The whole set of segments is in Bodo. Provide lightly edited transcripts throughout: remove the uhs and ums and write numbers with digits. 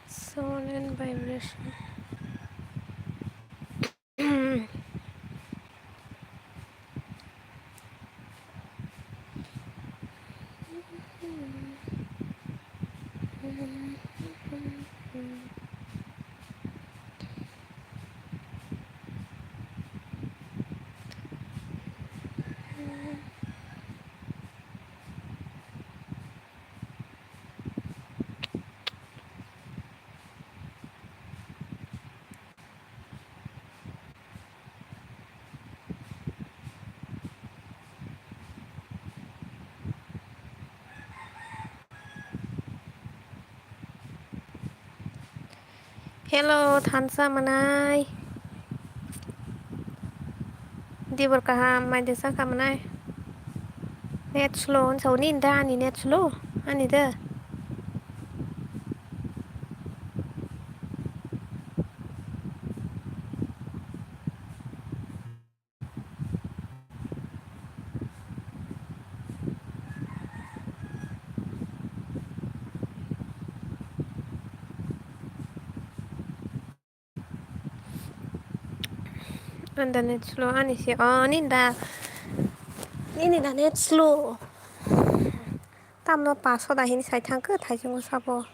Sound and vibration. Hello, Thansa Manai. Di berkaham mai desa kamanai. Net slow, so ni inda ani net slow. Ani dah. Anda net slow ani si. Oh, ni inda. Ni inda net slow. Tamno paso dah ini saya tangke thai jenguk sabo.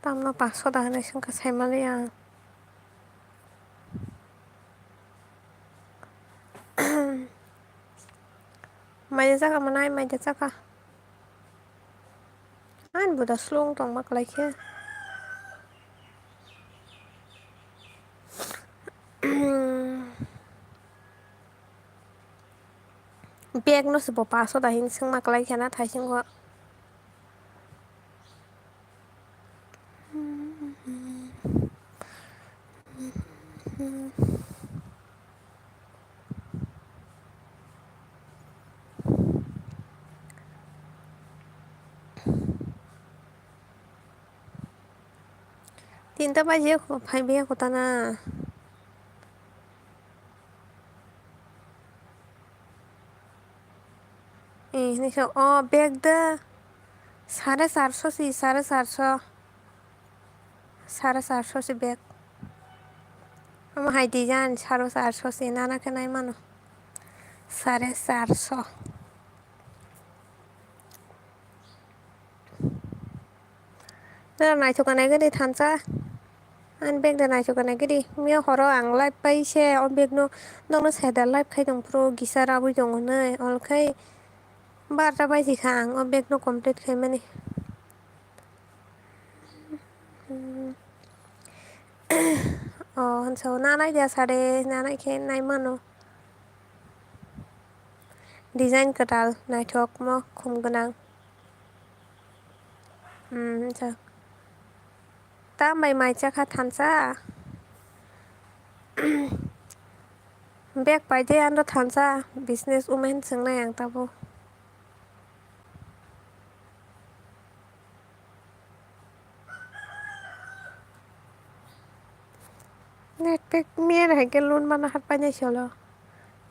Tamno paso dah ni sengke saya malayang. Mai desa kamanai mai desa ka. An budak slow tong mak lagi. Bag no sebo paso dah ini seng mak lagi na thai jenguk. Tinta baju aku, phai biar aku tanah. Ini so, oh bag dah. 450 sih, 450. 450 sih bag. Kamu hai desain 450 sih, nana kenai mano. 450. Dah naik tu kanai ke di Thansa. An bag dah naik tu kanai ke di. Mia horo ang live pai share on bag no. Dong no saya dah live kai dong pro gisa rabu dong ne. All kai. Barta pai sih kang on bag no complete kai mani. Oh, so nana dia sare nana ke nai mano. Design ketal naik tok mo kum genang. So. Ta mai cakap Thansa. Bag pai deh ando Thansa business woman sengna yang tabu. Netpack mir hai ke loan mana hat panya cholo.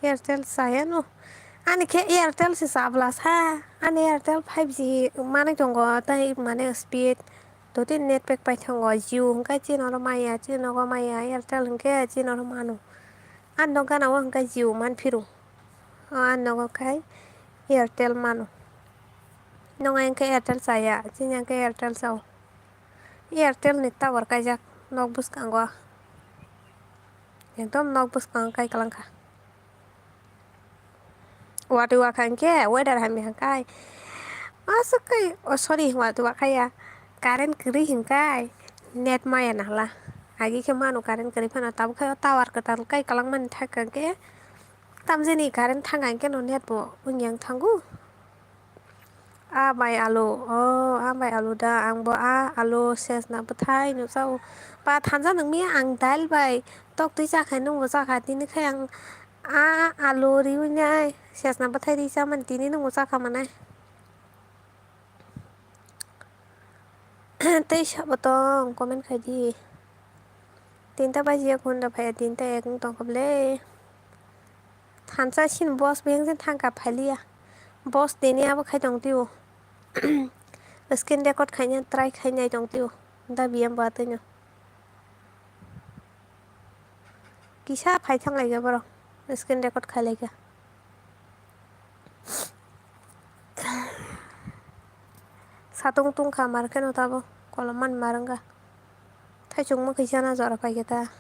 Airtel saya no. Ani ke Airtel si sablas ha. Ani Airtel 5G mana jonggo tai mana speed. Doti netpack pai thonggo Jio hingkai chin oro maya chin oro maya Airtel hingkai chin oro mano. An dong kana wa hingkai Jio man phiru. An dong kai Airtel mano. Nong ang ke Airtel saya chin yang ke Airtel sau. Airtel ni tower kajak nok bus kanggo. Yang tom nok bus kang kai kalangka. Waktu wakan ke weather hami hangkai. Masuk kai. Oh sorry waktu wakaya. Karen kiri hingkai. Net maya nah lah. Agi ke manu karen kiri pana tabu kai tower ke tal kai kalang man thak ke. Tam sini karen tangan ke no net bo unyang tanggu. Bai alo. Oh bai alo dah ang bo alo ses na betai no sau. Ba Thansa nang mi ang dal bai. Tok tu jakai nung bo jakai tini kai ang alo riu nyai. Ses na betai di zaman tini nung bo jakai mana. Tei sabotong komen khai di. Tinta baju aku nda phai tinta ek tong kable. Thansa sin boss beng sen thang ka phailia. Boss deni abo khai tong tiu. Screen record kayaknya try kayaknya dong tiu. Da biam batenya. Kisah paitang lagi bro. Screen record kali lagi. Satung tung kamar kan utabo. Kalau man marangga. Thai chung mo kisah na zora pa kita.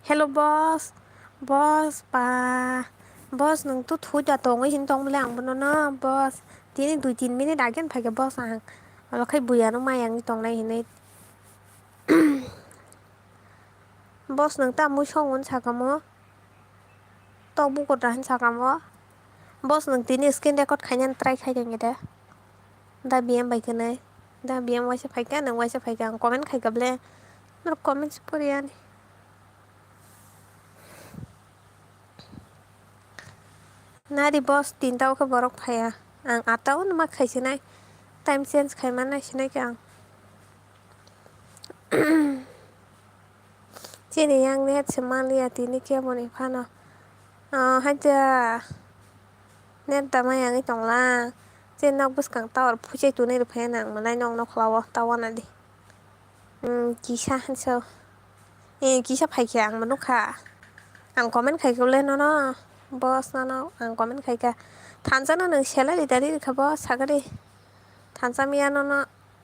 Hello boss. Boss pa. Boss nung tu thu ja tong hin tong lang bono na boss. Tini 2-3 minit again pa ke boss ang. Kalau kai buya no mayang tong nai hin boss nung ta mu chong un sakamo. To bu ko ran sakamo. Boss nung tini screen record khayan try khayan ngeda. Da biam bai kenai. Da biam waisa phaikan nang waisa phaikan comment khai gable. Mer comment purian. Nadi boss 3 tau ke borok phaya. Ang atau nama khai sinai. Time change khai mana sinai kang. Chini yang net semalia tini kia moni phano. Haja net tama yang itong la. Chen nok bus kang tawar pucai tu ni rupai nang manai nong nok lawa tawan adi. Kisah hanso. Kisah phai kia ang manuk ha. Ang comment khai kau lên nó boss nó ang comment khai ka. Thansa no nang salary dari ka boss sagari. Thansa miya no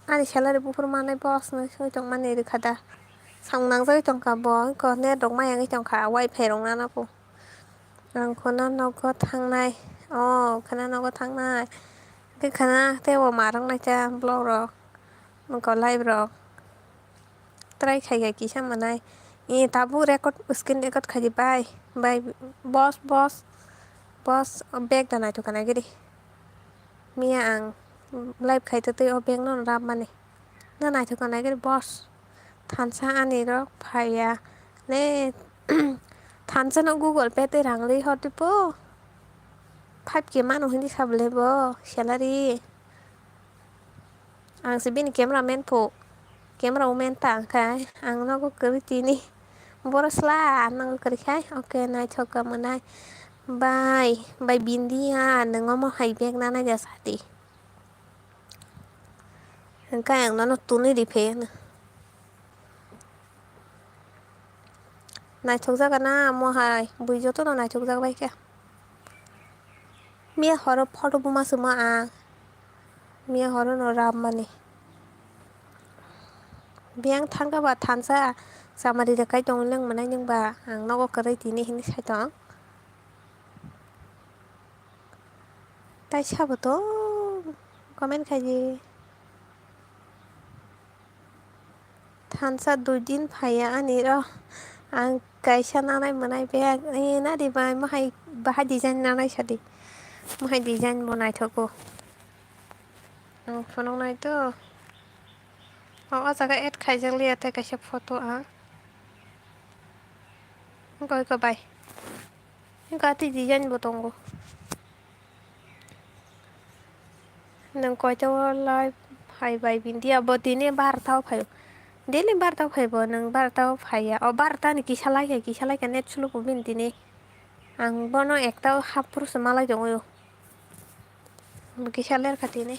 ani salary bufur manai boss no so tong mani ri khada. Sang nang zai tong ka bo ko ne dong mai yang tong ka wai phe rong na pu. Ang khona no ko thang nai. Khana no ko thang nai. Cái khana te wo ma rong nai cha blog ro. Nó có live ro. Try khai ga kisah manai. Tabu record screen record khaji bye boss bag danai to kana gidi mia ang live khai te o bag no rap mani na nai to kana gidi boss thansa ani ro phaya le thansa no google pay te rangli hoti po 5k mano hindi khable bo salary ang sibin cameraman po camera woman ta kai ang no ko kari tini boros lah nang kari kai oke nai thoka manai bye bindi ha nang mo hai bag na na ja sati ang kai ang no tuni di phe na nai thok ja kana mo hai bui jo to nai thok ja bai ka mia horo photo buma suma a mia horo no ram mani biang thangka ba thansa samari de kai tong leng manai ning ba ang no ko kari tini hin sai tong tai sao to comment khai ji thansa 2 din phaya ani ro ang kaisa nanai manai bag na di bai mahai design nanai sadi mahai design bonai thoko ang phonong nai to jaga add khai jang le ta kaisa photo a goi ko bai ga ti design botongo nang koi to live hai bai bindia botine bar thau phai daily bar tau phai bo nang bar tau phaya bar ta ni kisalai ka net sulu ko bin tini ang bono ekta hapur semalai dong yo kisaler katini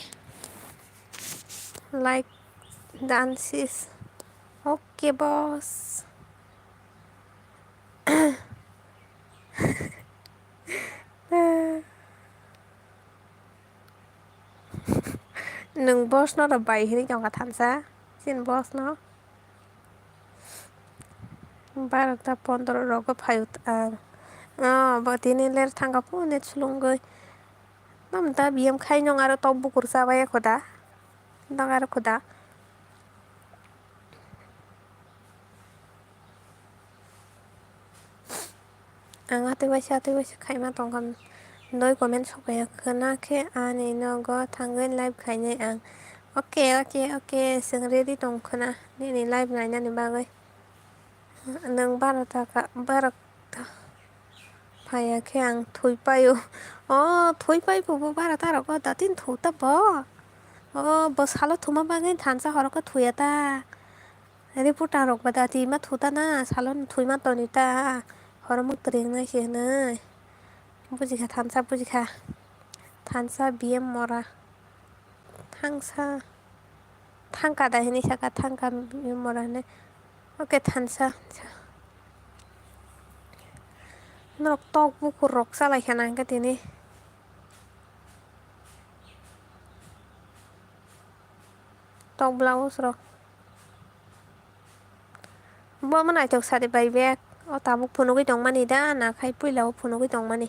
like dances okay boss nung boss nó là bày thì trong cả thành xa xin boss nó barata 15 rogo phai batini ler thanga pu net sulungoi namta biam khai nong aro tobu kursa baya khoda dang aro khoda ate waisa khai ma tong kam noi comment sokaya khana khe ani no go thangen live khai nei ang okay sing ready tong khana ni live nai na ni bagai nang barata phaya khe ang thui payo thui pai bu barata ro ko datin thu ta bo bos halo thuma bagai thansa horo ko thuya ta reporter rok ba dati ma thuta na salon thui ma to ni ta horo muk tring na she na बुजिखा थानसा बुजिखा थानसा बिएम मरा थांसा थांका दाहिनी साका थांका बिएम मरा ने oke थानसा nok tok buku rok salai kana angka tini tok blouse rok bo manai tok sari bai bek o tabuk phunugui tongmani da nakhai puilao phunugui tongmani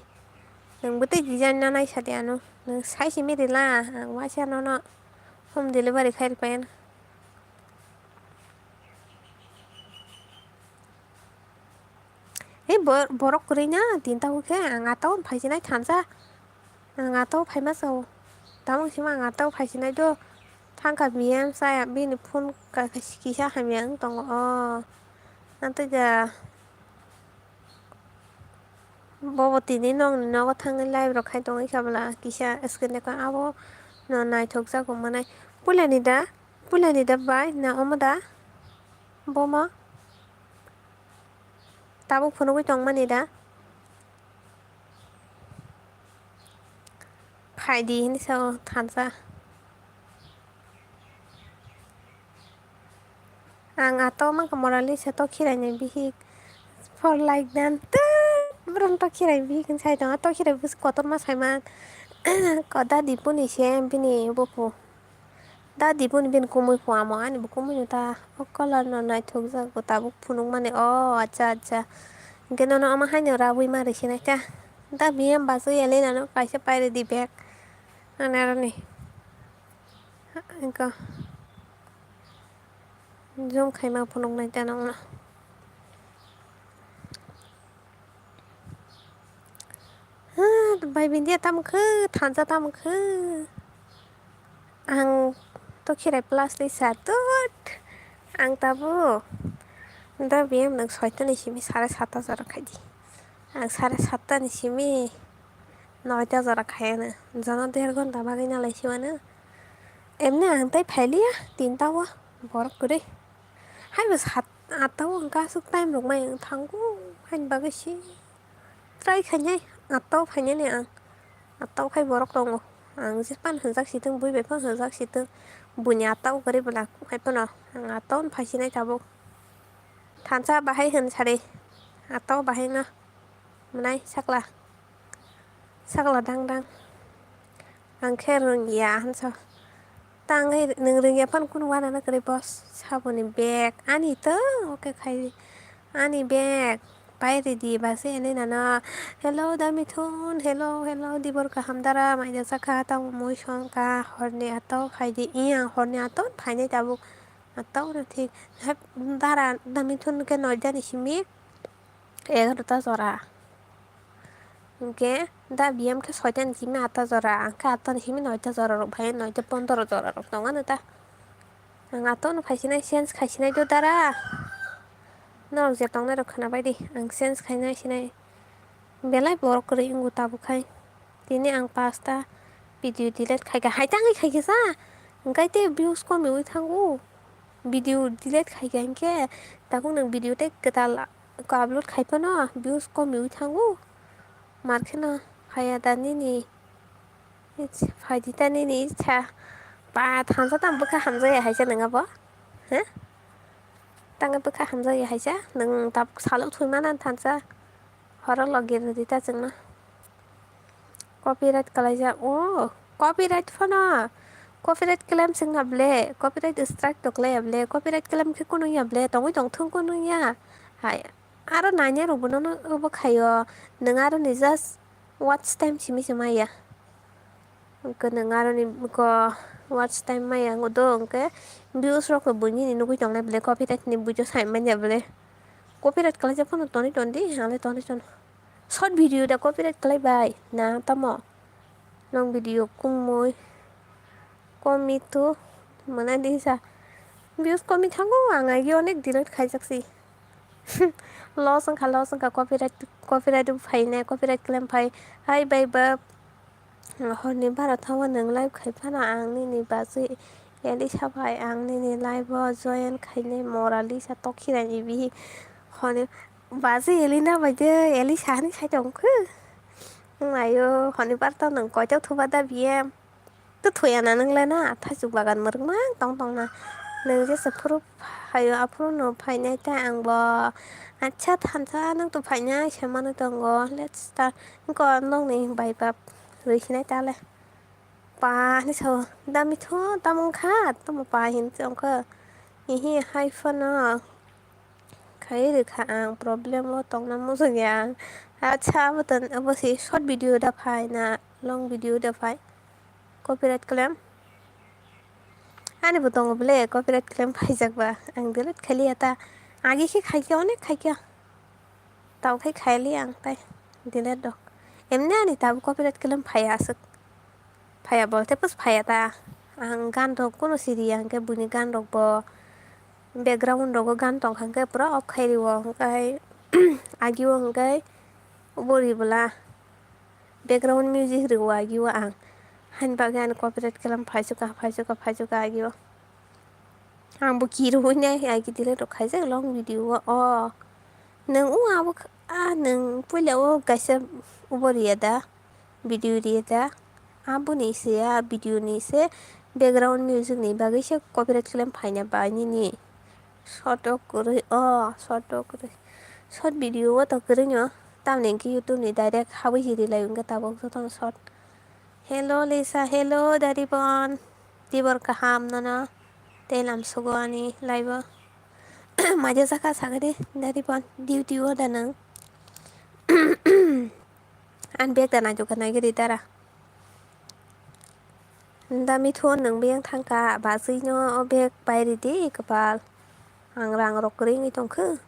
nungbo tei design nanai sadi anu nung saisi mirila ang waisa no home delivery khairi payan এই borok kwrui na tinta khe ang atau phaisinai thansa ang atau phaima sau tamung sima ang atau phaisinai do thangka bm saya bini phone kisa hamyang tongo o antega bobo tini nong nogo thangnai live rok khai tongo sabla kisa screen ko abo no naithok jago manai pulani da bai na omoda bomo tabuk phunugui tongmani da phaidi hini sao thansa ang atau mangka morali sa to khirai nai bihik for like dan brum to khirai bihik sai tongo to khirai bus kotor ma saiman koda dipuni sem bini bopu da dipuni bin kumui puamo ani bu kumui ta o color no naithok jago tabuk phunuk mani o acha hingke no ama haino rabui mari sinai ka da bm basu elena no kaisa paire di bag anaroni ingka jom khaima phunuk nai ta nong bai bindia tamkhe thansa tamkhe ang to khirai plastic satut ang tabu da bm nang 6টা ni simi 7.5 jora khaidi ang 7.5টা ni simi 9টা jora khayana jana 1.5 ঘন্টা bagai nalai siwano emne ang tai phailia 3টা wa borok kwrui haibo 8টা wa angka asuk time rok mai thango hain bagai si try khainai 8টা phainai ni ang 8টা khai borok tongo ang je pan hunjak situng bui bai pan hunjak situng buni 8টা kwrui bla haipano ang 8টা phaisinai tabuk thansa bahai hun sari 8টা bahai na manai sakla dang ang khe rungya hansa tangai nung rungya pan kun wana na kwrui boss saboni bag ani to oke khai ani bag বাইরে দিয়ে বাসে এনে নানা hello damithun hello dibor kaham dara maida sakha taw moi songka horni atau khaidi iya horni atau phainai tabu atau na thik dara damithun ke 9টা ni simi 11টা jora hingke da bm ke 6টা ni simi 8টা jora angke 8টা ni simi 9টা jora rok bhai 9টা 15 jora rok tongano ta ang atau no phaisinai sense khaisinai do dara norok je tongnai rok khanabai di ang sense khainai sinai belai borok kwrui ungu tabu khai tini ang 5টা video delete khaiga haitangai khaige sa hingkai te views komiui thango video delete khaiga hingke takung nang video tei ketal ko upload khaipano views komiui thango markheno phaya dani ni phaidi tani ni ichha ba thansa tam bukha hamjaya haisa nangabo ha tanga bukha hamjaya haisa nang tap salok thuimanan thansa horo logir dita jengna copyright kalaijak o copyright phono copyright claim singna ble copyright strike toklai ble copyright claim khe kuno ya ble tongoi tongthung kuno ya hai aro naina rok bono obo khaio nung aro ni just watch time simi maya ko nung aro ni ko watch time maya ngodo hingke views rok buni ni nugui tongnai ble copyright ni video saimani ya ble copyright kalaijak phono toni tondi hale toni ton short video da copyright kalaibai na tamo long video kumui komi tu mana disa views komi thango ang agi onek delete khaijaksi loss angka copyright phaina copyright claim phai hai bai ba horni bharat thawa nung live khaipano ang nini basu elisa bhai ang nini live join khainai morali sa tokhirai ni bihi horni basu elina baide elisa ni sai tongkhu Ayo, honeybar tao nang có cháu thu ba ta biem. Tu thuya na nang lena, tha chuk bagan mereng mang tong tong na. Nang je sepuru hayo apuru no phai nai ta ang bo. Acha than cha nang tu phai nhai chema na tong go. Let's start. Ko nong ni bai bab. Rui nai ta le. Pa ni so. Da mi thu ta mong kha, ta mo pa hin chong ka. Hi hi hai fa na. Khai được hàng problem lo tong na mo sang yang. Acha batan abo si short video da phai na long video da phai. Copyright claim. Ani botong bele copyright claim phai jakba ang delete khali ata age ke khai ke onek khai ke taw khai khaili ang tai delete dok emne ani tab copyright claim phai asuk phai bolte pus phai ata ang gan dok kono siri ang ke buni gan dok bo background dok gan tong khang ke pura off khai riwo kai agi wo kai bori bala background music riwo agi wo ang han bagan copyright claim phai suka agi wo ang bu kiru nya agi delete dok khai jak long video o nang abu nang pula o kaisa uboriada video riada abu ni se video ni se background music ni bagai se copyright claim phaina ba ni short video o to kare nyo tam ning ki youtube ni direct hawi hiri lai unga tabok so tong short hello Lisa hello daddy bon tibor kaham nana telam sugani live माझ्या सका sagade dari pon duty o danang an bek dana jo kana giri tara dami thon nang beng thangka ba sui no o bek pairi di kapal ang rang rok ring itong khu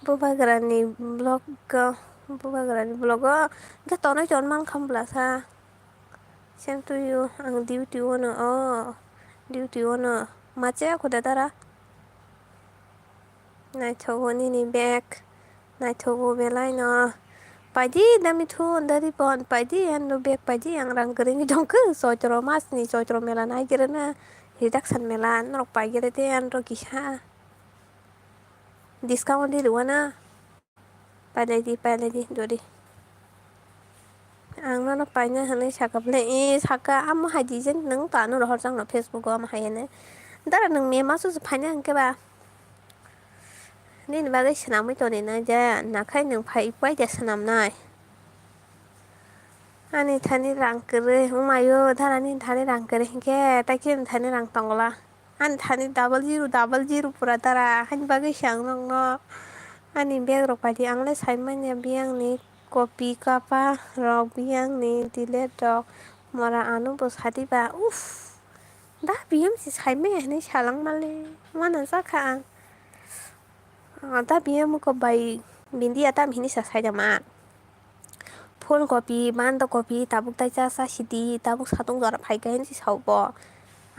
bubagrani blog ga to na jon man khambla sa same to you ang duty o no mache khoda tara nai thogo ni bek nai thogo belai no paji dami thun dari pon paji ando bek paji ang rang kering dong ke sotro mas ni sotro mela nai kirana reduction mela norok pai gere te ando kisha discount di ruana pai di dodi ang no pai na hane sakaple saka am haji jen nang ta no rohor jang no facebook am hayene dara nang me masu phanya ke ba ni ba ga sanam to ni na ja na khai nang phai pai ja sanam nai ani thani rang kere umayo tharani thani rang kere ke ta kim thani rang tongla an thani double zero pura tara han ba ga sang nang no ani beg ro padi angle saiman ya biang ni copy kapa ro biang ni delete dok mara anu bos hati ba uf da biam si saime ni salang male mana saka ta biam ko bai bindi atam hini sa sai jama ফুলকপি বান্ধাকপি tabuk taisa sa sidi tabuk satung jora phaigain si saubo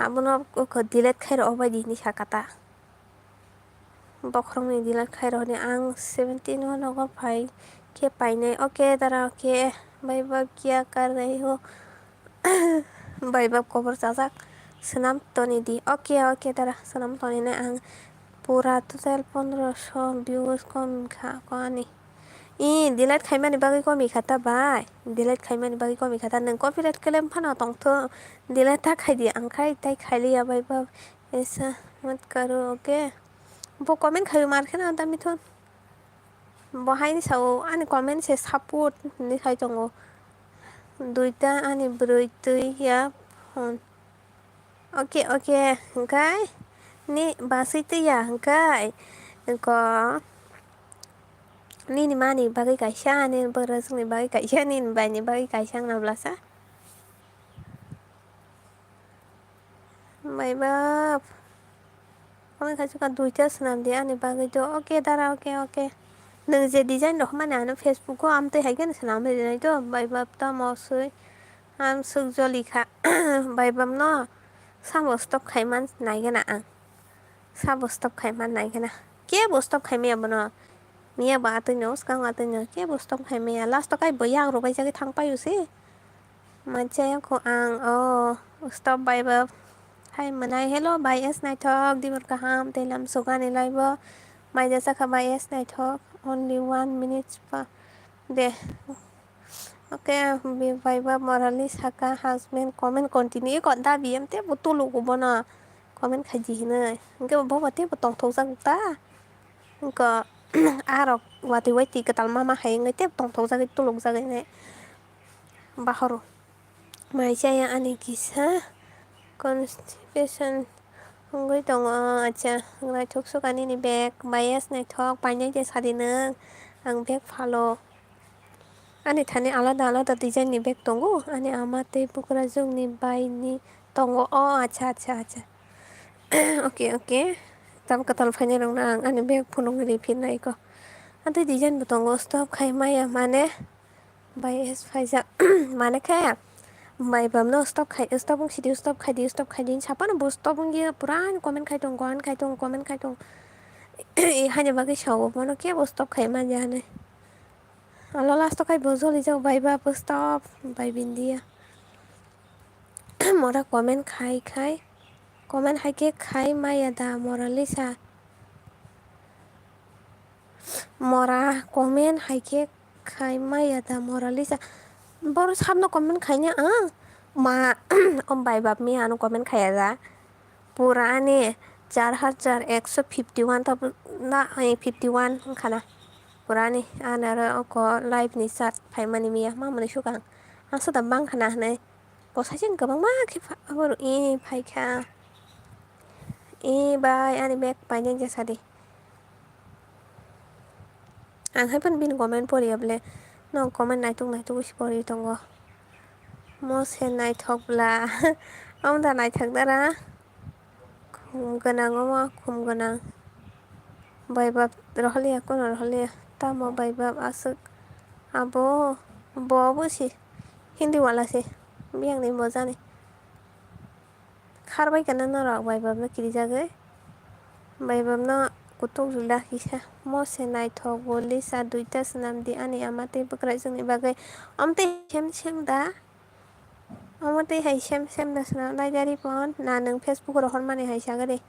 abono ko dilet khair obadi ni sakata bokrong ni dilet khair ni ang 17 hono ko phai ke paine okay dara okay bye bye kya kar rahi ho bye bye cover sajak senam toni di okay dara senam toni na ang pura total 1500 views kom kha ko ani delete खाइमानि बागै कमि खाता बाय delete खाइमानि बागै कमि खाता नों copyright claim फाना तंथ delete था खाइदि आंखाय ताइ खाइलिया बाय बा ऐसा मत करो ओके बो कमेन्ट खायो मारखे ना दामि थन बहायनि साव आनि कमेन्ट से सपोर्ट नि खाइ दङ दुइटा आनि ब्रै तैया फन ओके ओंखाय नि बासै तैया ओंखाय को Nini mani bagai kaisha ni beres ni bagai kaisha ni bani bagai kaisha na blasa bai bab kami kacu kan duita senam dia ni bagai do oke dara oke nang je design doh mana no facebook ko am te hagen senam ni do bai bab ta mosui am sugjo likha bai bab no samo stop khaiman naigena ang sabo stop khaiman naigena ke bo stop khaime abono Mia ba tu nos kang atu no ke bo stop khai me last to kai bo yang ro bai ja thang pa yu si man che ko ang stop bai ba hai manai hello bai es nai thok di bor ka ham te lam so ga ni live mai ja sa kha bai es nai thok only 1 minute pa deh. Oke, Viva Morales Haka husband comment continue còn ta vì em tiếp một tu lụ của bọn à comment khai gì nữa cái bọn bà tiếp một tổng thầu ra ta cái à rồi và thì vậy thì cái tal mama hay ngay tiếp tổng thầu ra cái tu lụ ra cái này baharu mai saya ani kisah constipation Hungry dong aja nggak tuk kan ini back bias network panjang aja sadina ang back follow Ani thani alada design ni bag tongo ani amate pukra jong ni bai ni tongo oh acha oke tam katal phanya rong nang ani bag punong ri phin nai ko ante design bu tongo stop khai maya mane bai es phaisa mane kha bai bam no stop khai di stop khai din chapa no bu stop ngi puran comment khai tong comment khai tong e hanya bagi shawo mono ke bu stop khai ma jane Alo last kai bozoli jau bai ba stop bai bindia mora comment hai ke khai maya da mora lisa mora comment hai ke khai maya da mora lisa bor sabno comment khainya ma om bai bab mi anu comment khaya da purane 4151 ta na 51 khana purane ana ko live ni sat phai mani mi ma mani sukang asa da bang khana ne Posajin ka bang mak baru paika bai ani bek painen jasadi ang hai pan bin comment pori able no comment nai tung wis pori tongo mo se nai thok bla om da nai thak dara khum ganang oma khum ganang bai bab rohliya kono rohliya tamo bai bab asuk abo bo busi hindi wala se biang ni mo jani kharbai kana no rak bai bab na kiri jagai bai bab na kutung rila kisa mo se nai thok boli sa duita senam di ani amate bakrai jongni bagai amte sem da amate hai sem da senam dai jari pon na nang Facebook ro hon mani hai sagare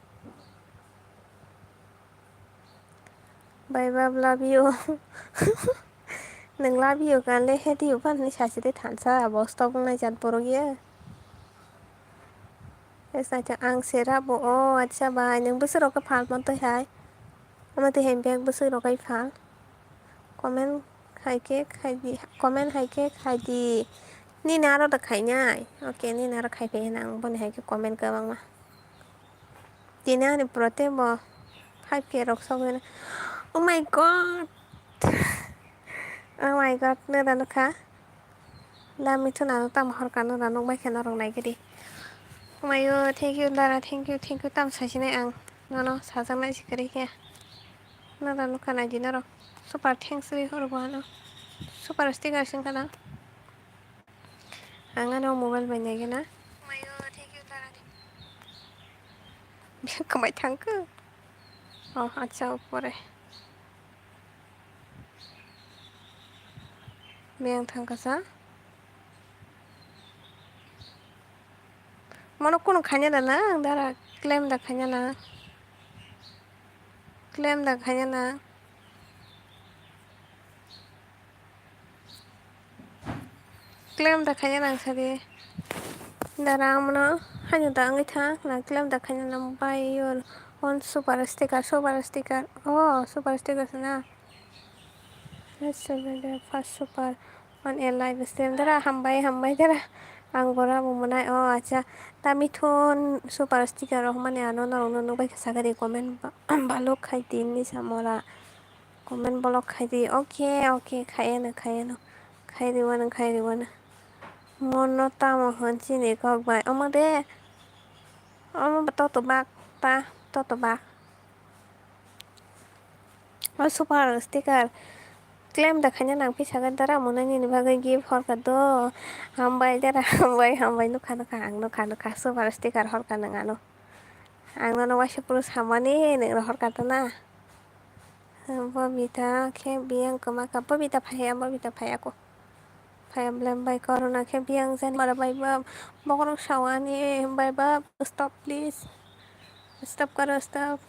bai bab love you nang love you kan le hedi upan ni sasite thansa abo stop nai jat porogia Esa cha ang sera bo acha bai nang busuro ka phal mon toi hai amate hem bag busuro kai phal comment khai ke khai di comment hai ke khai di ni naro da khai nyai oke ni naro khai pe nang bon hai ke comment ka bang ma tina ni prote bo 5k rok so oh my god oh my god ne da no kha la mi thuna no tam hor ka no da no bai khana rong nai ke di oh my god thank you dara thank you tam sa sinai ang no sa jang nai sikari ke na da no kana di no super thanks ri hor bo no super sticker sing kana angano mobile bai nai gena oh my god thank you dara kamai thangku oh acha upore Meyang thangkasa Mano kono khanya da na dara claim da khanya na claim da khanya na sari dara mano hanya da ngai tha na claim da khanya na buy your own super sticker oh super sticker na let's say the first super on a live stream dara hambai dara ang gora mo munai oh acha tami thon super sticker mane ano no bai sagari comment balok khai tin ni samora comment balok khai di okay khayano khai riwana mono tamo honchi ni kok bai omode to bak pa to bak oh super sticker claim da khanya nang pisa ga dara monani ni bagai give hor ka do hambai dara hambai no kha super sticker hor ka nang ano ang no washa purus hamani nang hor ka na bobita ke biang kama ka bobita phaya ako phaya blam bai corona ke biang jan mara bai ba bokorong shawani bai ba stop please stop karo stop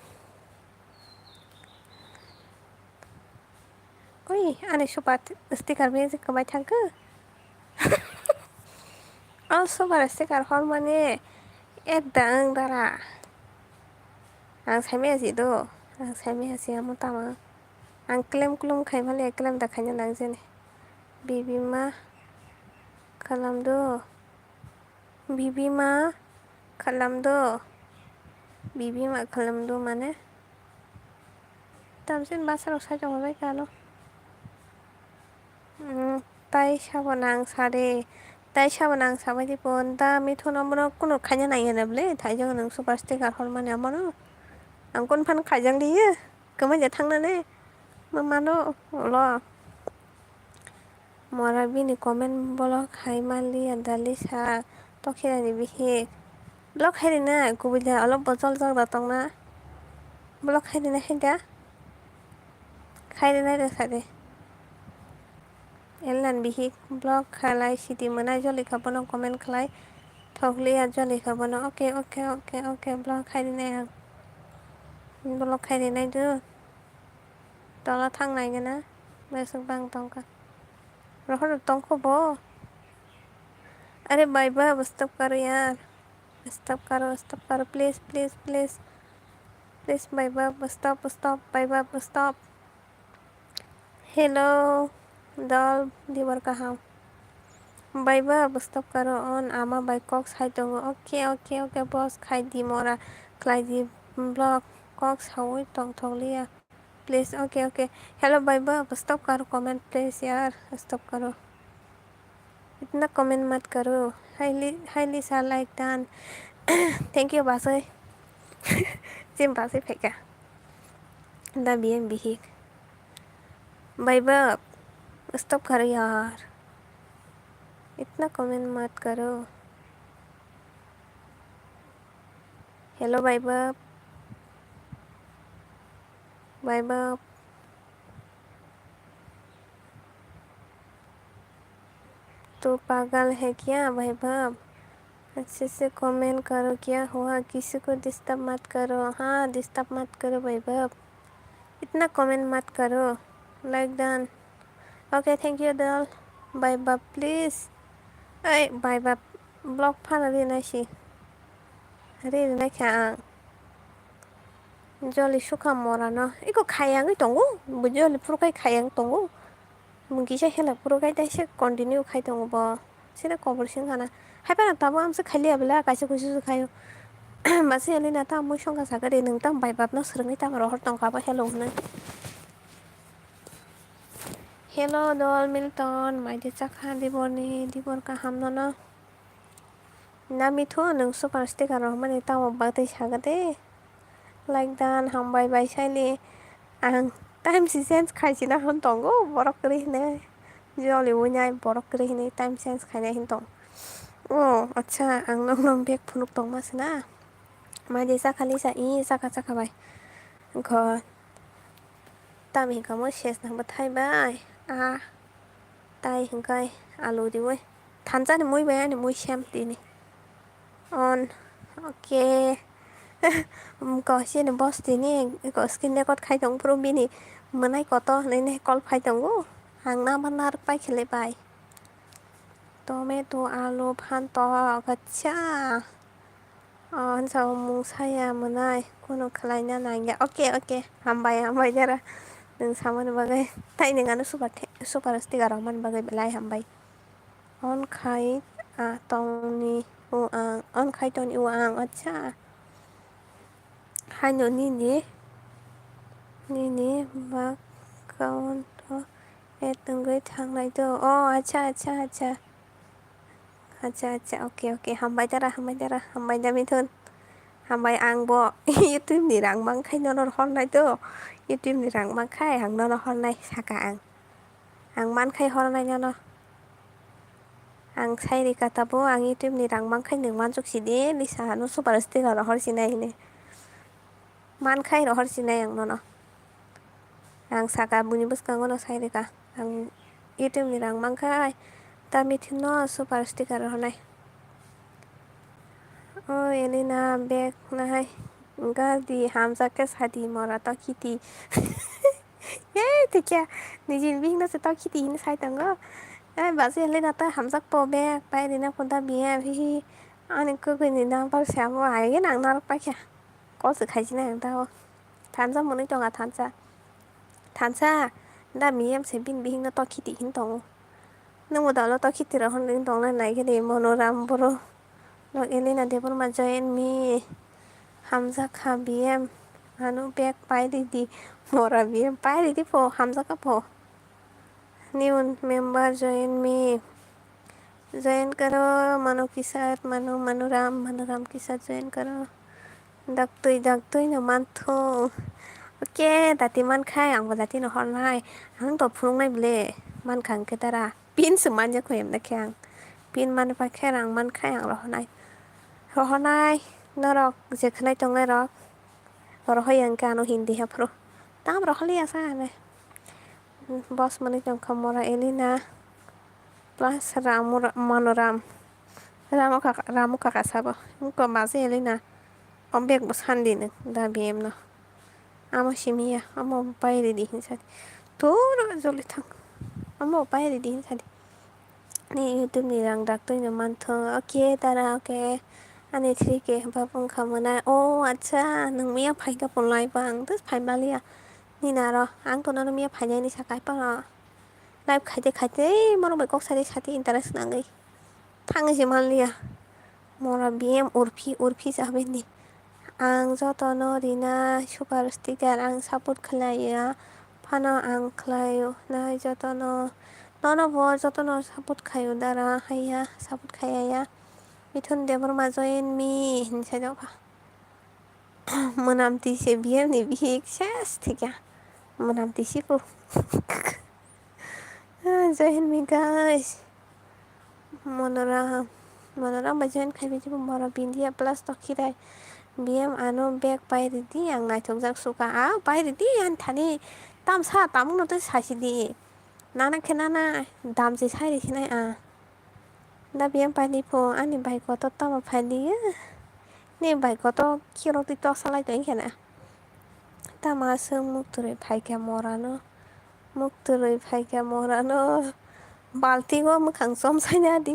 Uy, ane supat stiker music kemai थांखो super stiker hor mane edang dara ang saimaya do ang saimaya si amo tama ang claim klum खाइमाले claim da खाइना नांजेने बिबिमा खालामदो बिबिमा खालामदो बिबिमा खालामदो माने tamsin basarok sajongबाय कानो তাই চাব নাং চাদে তাই চাব নাং চাবাय দিপন दा मिथुनाव कुनु खायनो नायनोब्ले थाइजों नों सुपार स्टिकार हरमाने आमानो आं कोन फान खायजां दियो गोमाय थांनानै मानो ल मरा बिनि कमेन्ट ब्लग हाइमाली दालि सा तखिरानि बिहि ब्लग हाइरिना गुबैदा अलप बजल जल तंना ब्लग हाइरिना हाइदा खाइरिना सादे एलान बिहि ब्लग खालाय सिटि मोनाय जलि खाबनो कमेन्ट खालाय थगलिया जलि खाबनो okay okay okay okay blog खाइरिनाय आं ब्लग खाइरिनाय दो तला थांनाय ना बेसक बां तंका रखो तंको बो अरे बाय बाय स्टॉप करो यार स्टॉप करो please please please please bye bye stop stop bye bye stop hello दल दिवर कहाँ बाय बाय स्टॉप करो ऑन आमा बाय कॉक्स हाई तो ओके ओके ओके बॉस खाई दी मोरा क्लाई दी ब्लॉग कॉक्स हाउ टंग थोलिया please okay okay hello bye bye stop करो कमेंट प्लीज यार स्टॉप करो इतना कमेंट मत करो हाईली सा like done thank you बासै gym बासै फेंका दा बीएम बिही बाय बाय स्टॉप करो यार इतना कमेंट मत करो हेलो बाय बाय बाय बाय तो पागल है क्या भाई बाप अच्छे से कमेंट करो क्या हुआ किसी को डिस्टर्ब मत करो हाँ डिस्टर्ब मत करो भाई बाप इतना कमेंट मत करो like done okay thank you डल बाय बाप प्लीज अय बाय बाप ब्लॉग फाना देनायसि रेना क्या जलि सुखा मरा न इको खायांगै दंगो जलि पुरखाय खायांग दंगो मुंगिसा हेला पुरखाय दाइसे कंटिन्यू खाय दंगो बा सिना कबरसिं खाना हायपाना ताबो आमसे खालिया बेला कासे कुसु खायो मासे एलिना ता मुइ संगा सागरे नों ता बाय बाप न सरङै ता रहर तंखाबा हेलो होनो हेलो दल मिल्टन माइदि चाखा दिबरनि दिबर का हामनो न ना मिथु नों सुपार स्टिकार माने ताव बादै सागदे लाइक दान हामबाय बाय साइलि आं टाइम सि चेन्ज खाइसिना होन दंगो बरक करि ने जलि उनाय बरक करि ने टाइम चेन्ज खाइना हिन दं ओ अच्छा आं नं नं बेग फुनुक दं मासना माइदि चाखालि सा इ चाखा चाखाबाय घर तामि कामो शेष नंबा थाइबाय आ ताई हंकाय आलु दिवै थानजानि मुइ बायानि मुइ श्याम दिनि on oke có xin boss ini có skin record khai tong pro bini menai koto nene call khai tong hàng năm benar pai khile pai tomato alu phanto gacha on sao mung saya menai kuno khalainya nangya oke oke hambai jara nang saman bagai tai ningano super sticker man bagai belai hambai on khai a tongni uang on khai toni uang acha haino nini bakon to tunggai thangnai to oh acha oke hambai dara hambai da mithun hambai ang bo youtube ni rang mang khai no hornai to youtube ni rang mang khai hang no hornai saka ang man khai hornai no ang sairi katabo ang youtube ni rang mang khai nang manjuk sidi lisa no super sticker hor sinai ne man khai hor sinai ang no ang saka buni buskango no sairi ka ang youtube ni rang mang khai ta mithin no super sticker hornai oh elina bek nahai gadi hamza ke sadi mora ta kiti thì kia ni jin bing nó sẽ tao khi tin sai tầng đó ai bảo gì lên ta hàm sắc po be bay đi na con ta bia thì anh cứ nhìn đang bao sáng ngoài cái nàng nó bay kìa có sự khai chính nàng tao thán ra một cái cho ngà thán xa đã mi em sẽ bin bing nó tao khi tin tông nó một đó là tao khi tin rồi hơn đến tông là này cái gì monoram bro nó Elena de por mà join mi Hamza kha BM anu back bay đi mora BM bay đi po Hamza ka po new member join me join करो मनो के साथ मनोराम के साथ join करो daktoy na man tho oke dati man khai ang dati no hon hai ang to phung nai ble man khang ke tara pin suman ja khem na khyang pin man pa kherang man khai ang ro honai no rok je khnai tong nai rok ro hoyang ka no hindi ha pro tam ro khali asa ne boss mani tong khamora elina plus ramu kakak sabo ko mazi elina ombek bos handi ne da biem no ama shimiya ama bayre di hinsadi toro zoli thang ama bayre di hinsadi ni youtube ni rang dak toy no man tho oke tara oke ani thrike babung khamana o acha nang miya phai ka ponlai bang tus phai malia ni naro ang to no miya phai ni sakai pa live খাইতে মরো বেকক সাথে ইন্টারেস্ট নাঙ্গাই থাङो जे मालिया मरा बिएम उर्फि जाबेनि आं जतनो रिना सुपार स्टिकार आं सापर्ट खालायो फानो आं खालायो ना जतनो ननो ब जतनो सापर्ट खायो दारा हाया सापर्ट खाया मिथुन देवर मा जयन मी हिनसा जाबा मोनामती से बिएम नि बिक सेस थिका मोनामती सिको join me guys monoram join khai bi mara bindia plus to khirai bm ano back pai di ang nai thong jak suka a pai di an thani tam sa tam no to sa si di nana khenana dam je sai ri khenai a da bm pai ni pho ani bai ko to tam phai ni ni bai ko to kiro ti to salai to khena ta ma sung muk ture phai ka morano mukturoi phaika morano baltingo mokhang somsaina di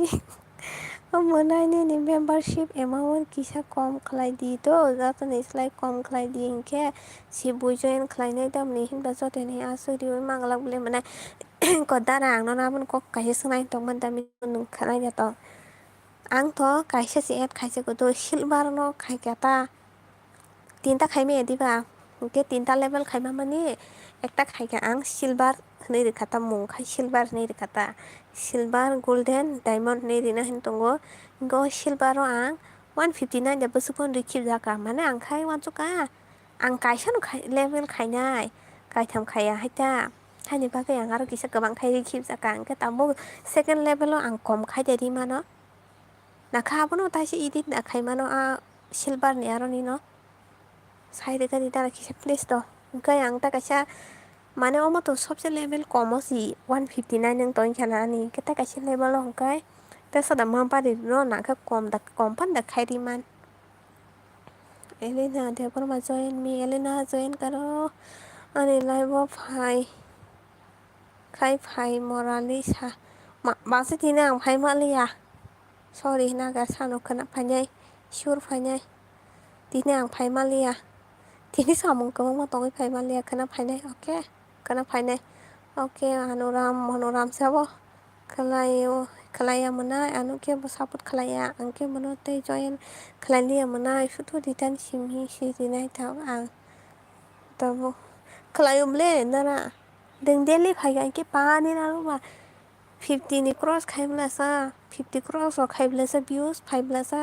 मोनायनि नि मेम्बारशिप एमाउन्ट किसा कम खालाय di to jatoni slai कम खालाय di इंखे si bui join खालायनाय दामनि हिनबा जतनि आसुरि mangalak bule mana ko dara ang no namun ko kaisa sunai tongman dami nung खालायना to ang to kaisa si add kaisa ko to silver no खायखाता tinta खायमे दिबा के tinta level खायमा माने একটা খাইকা आं सिलभार नै रेखाता मुंखाय सिलभार नै रेखाता सिलभार गोल्डेन डायमन्ड नै रेना हिन तंगो गो सिलभारो आं 159 da besupon रिखिब जाका माने आं खाय वानसुका आं कायसानो लेभेल खायनाय कायथाम खाया हायता हानि बागै आं आरो किसा गोबां खाय रिखिब जाका आंके तामबो सेकेन्ड लेभेलाव आं कम खायदेरि मानो नाखाबोनो ताइसे इदिट नाखाय मानो आ सिलभार नि आरो नि न साइड गरि दारा किसा प्लेस तो ओंखाय आं ता कायसा माने अमतो सबसे लेभेल कमोसी 159 नों तोइन खानानि केता कायसा लेभेल ओंखाय ता सदा माबारि न नाखा कम फान दा खायरि मान एलेना देवर मा जॉइन मी एलेना जॉइन करो अरे लाइव फाइ मोराली सा बासे दिना आं फाइ मालिया सरि नागा सानो खोना फाइनाय सिउर फाइनाय दिना आं फाइ मालिया दिनै सामों गोबां मातङै फाइ मालिया खोना फाइनाय ओके खोना फाइनाय ओके मनोराम साबो खालाया मोनाय आनुके सापर्ट खालाया आंके मनो तै जॉइन खालाया मोनाय सुथु दितान सिमहि सिरिनाय थाव आं तबो खालायोमले नारा दों डेली फाइगा के पानि नारुबा 50 नि क्रॉस खाइब्लासा 50 क्रॉस खाइब्लासा views फाइब्लासा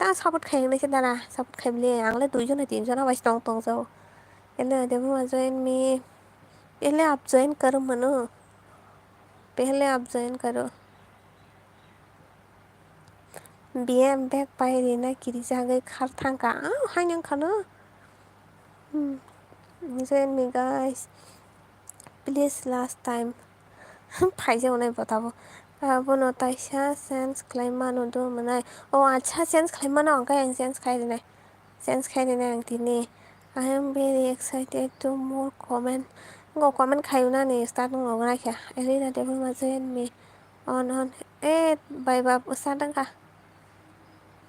ता सापर्ट खाइनोसै दाना सापर्ट खाइब्ले आंलाय 2 जना 3 जना वाइस तंग जाओ एले देबो जॉइन मी पहले आप जॉइन करो मनो पहले आप जॉइन करो BM back पाइरे ना किरि जागै खार थांका हायनों खानो join me guys please last time फाइजा उनाय बताबो बोनो ताइसा सेन्स क्लाइमानो दो मनाय ओ अच्छा सेन्स क्लाइमानो अंका सेन्स खाइरेनाय आं दिने I am very excited to more comment. Ngồi comment kayo na ni start ngồi ngay kìa. Elina devil ma join me. On. Bye bye. Start ka.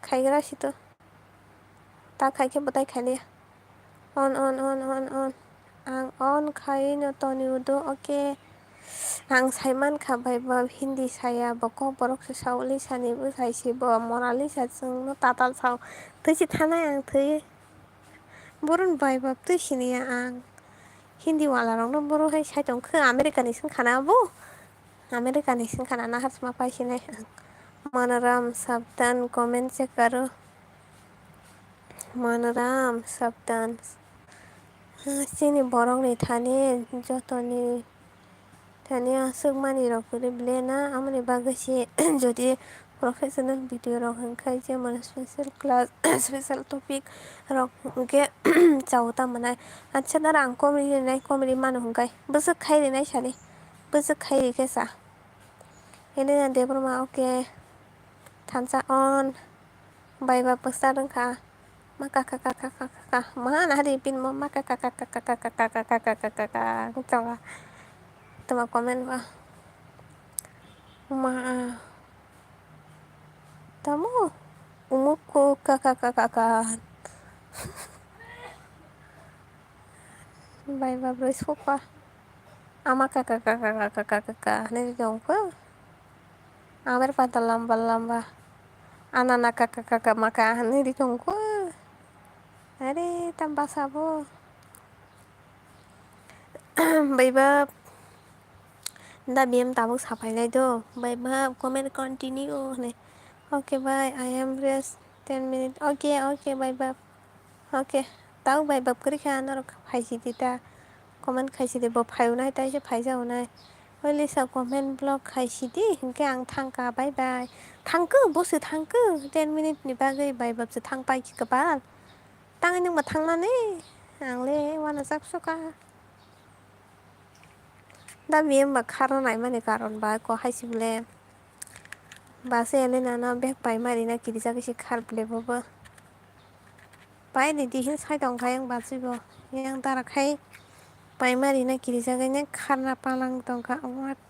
Khai ra situ. Ta khai ke batai khai liya. On. Ang on khai na to ni udo. Okay. Ang saiman ka bye bye. Hindi saya bako borok sa sauli sa ni bu sai si bo morali sa sung no tatal sao. Tôi chỉ thana ang tôi. Burun bye bye tôi sini ya ang. Hindi wala rong no boro hai sai tong khơ American isin khana bu. American isin khana na has ma pai sini. Manoram sabdan comment se karo. Manoram sabdan. Sini borong ni thani jotoni thani asuk mani rok puri blena amani bagasi jodi professional video rok hangkai je man special class special topic rok ke chawta manai acha dara ang comedy manu hangkai busuk khai nai sani busuk khai ke sa ini nanti perma oke tansa on bye bye pesta dengka maka kakak mana hari pin maka kakak coba coba komen pak ma tamu umuku kakak bye bye bro suka ama kakak nih dong ko amer pantal lamba anak kakak maka nih dong ko Aduh, tambah sabo. Bye bye. Nda BM tabuk sapai lai do. Bye bye. Comment continue này. Okay, bye. I am rest 10 minutes. Okay, bye bye. Okay. Tao bye bye kri kha nó phai si ta. Comment khai si de bo phai unai tai se phai ja unai. Oi lisa comment blog khai si di. Hingke ang thang ka bye bye. Thang ku bo se thang ku 10 minutes ni bagai bye bye se thang pai ki ka ba. Tang nhưng mà thang na ne. Ang le wana sak suka. Da BM ba karon ai mani karon ba ko haisibule ba se ele na bek pai mari na kirisa kisi khar ble bobo pai ni dihin sai dong khai ang ba sibo yang tara khai pai mari na kirisa ga ne khar na palang dong ka wat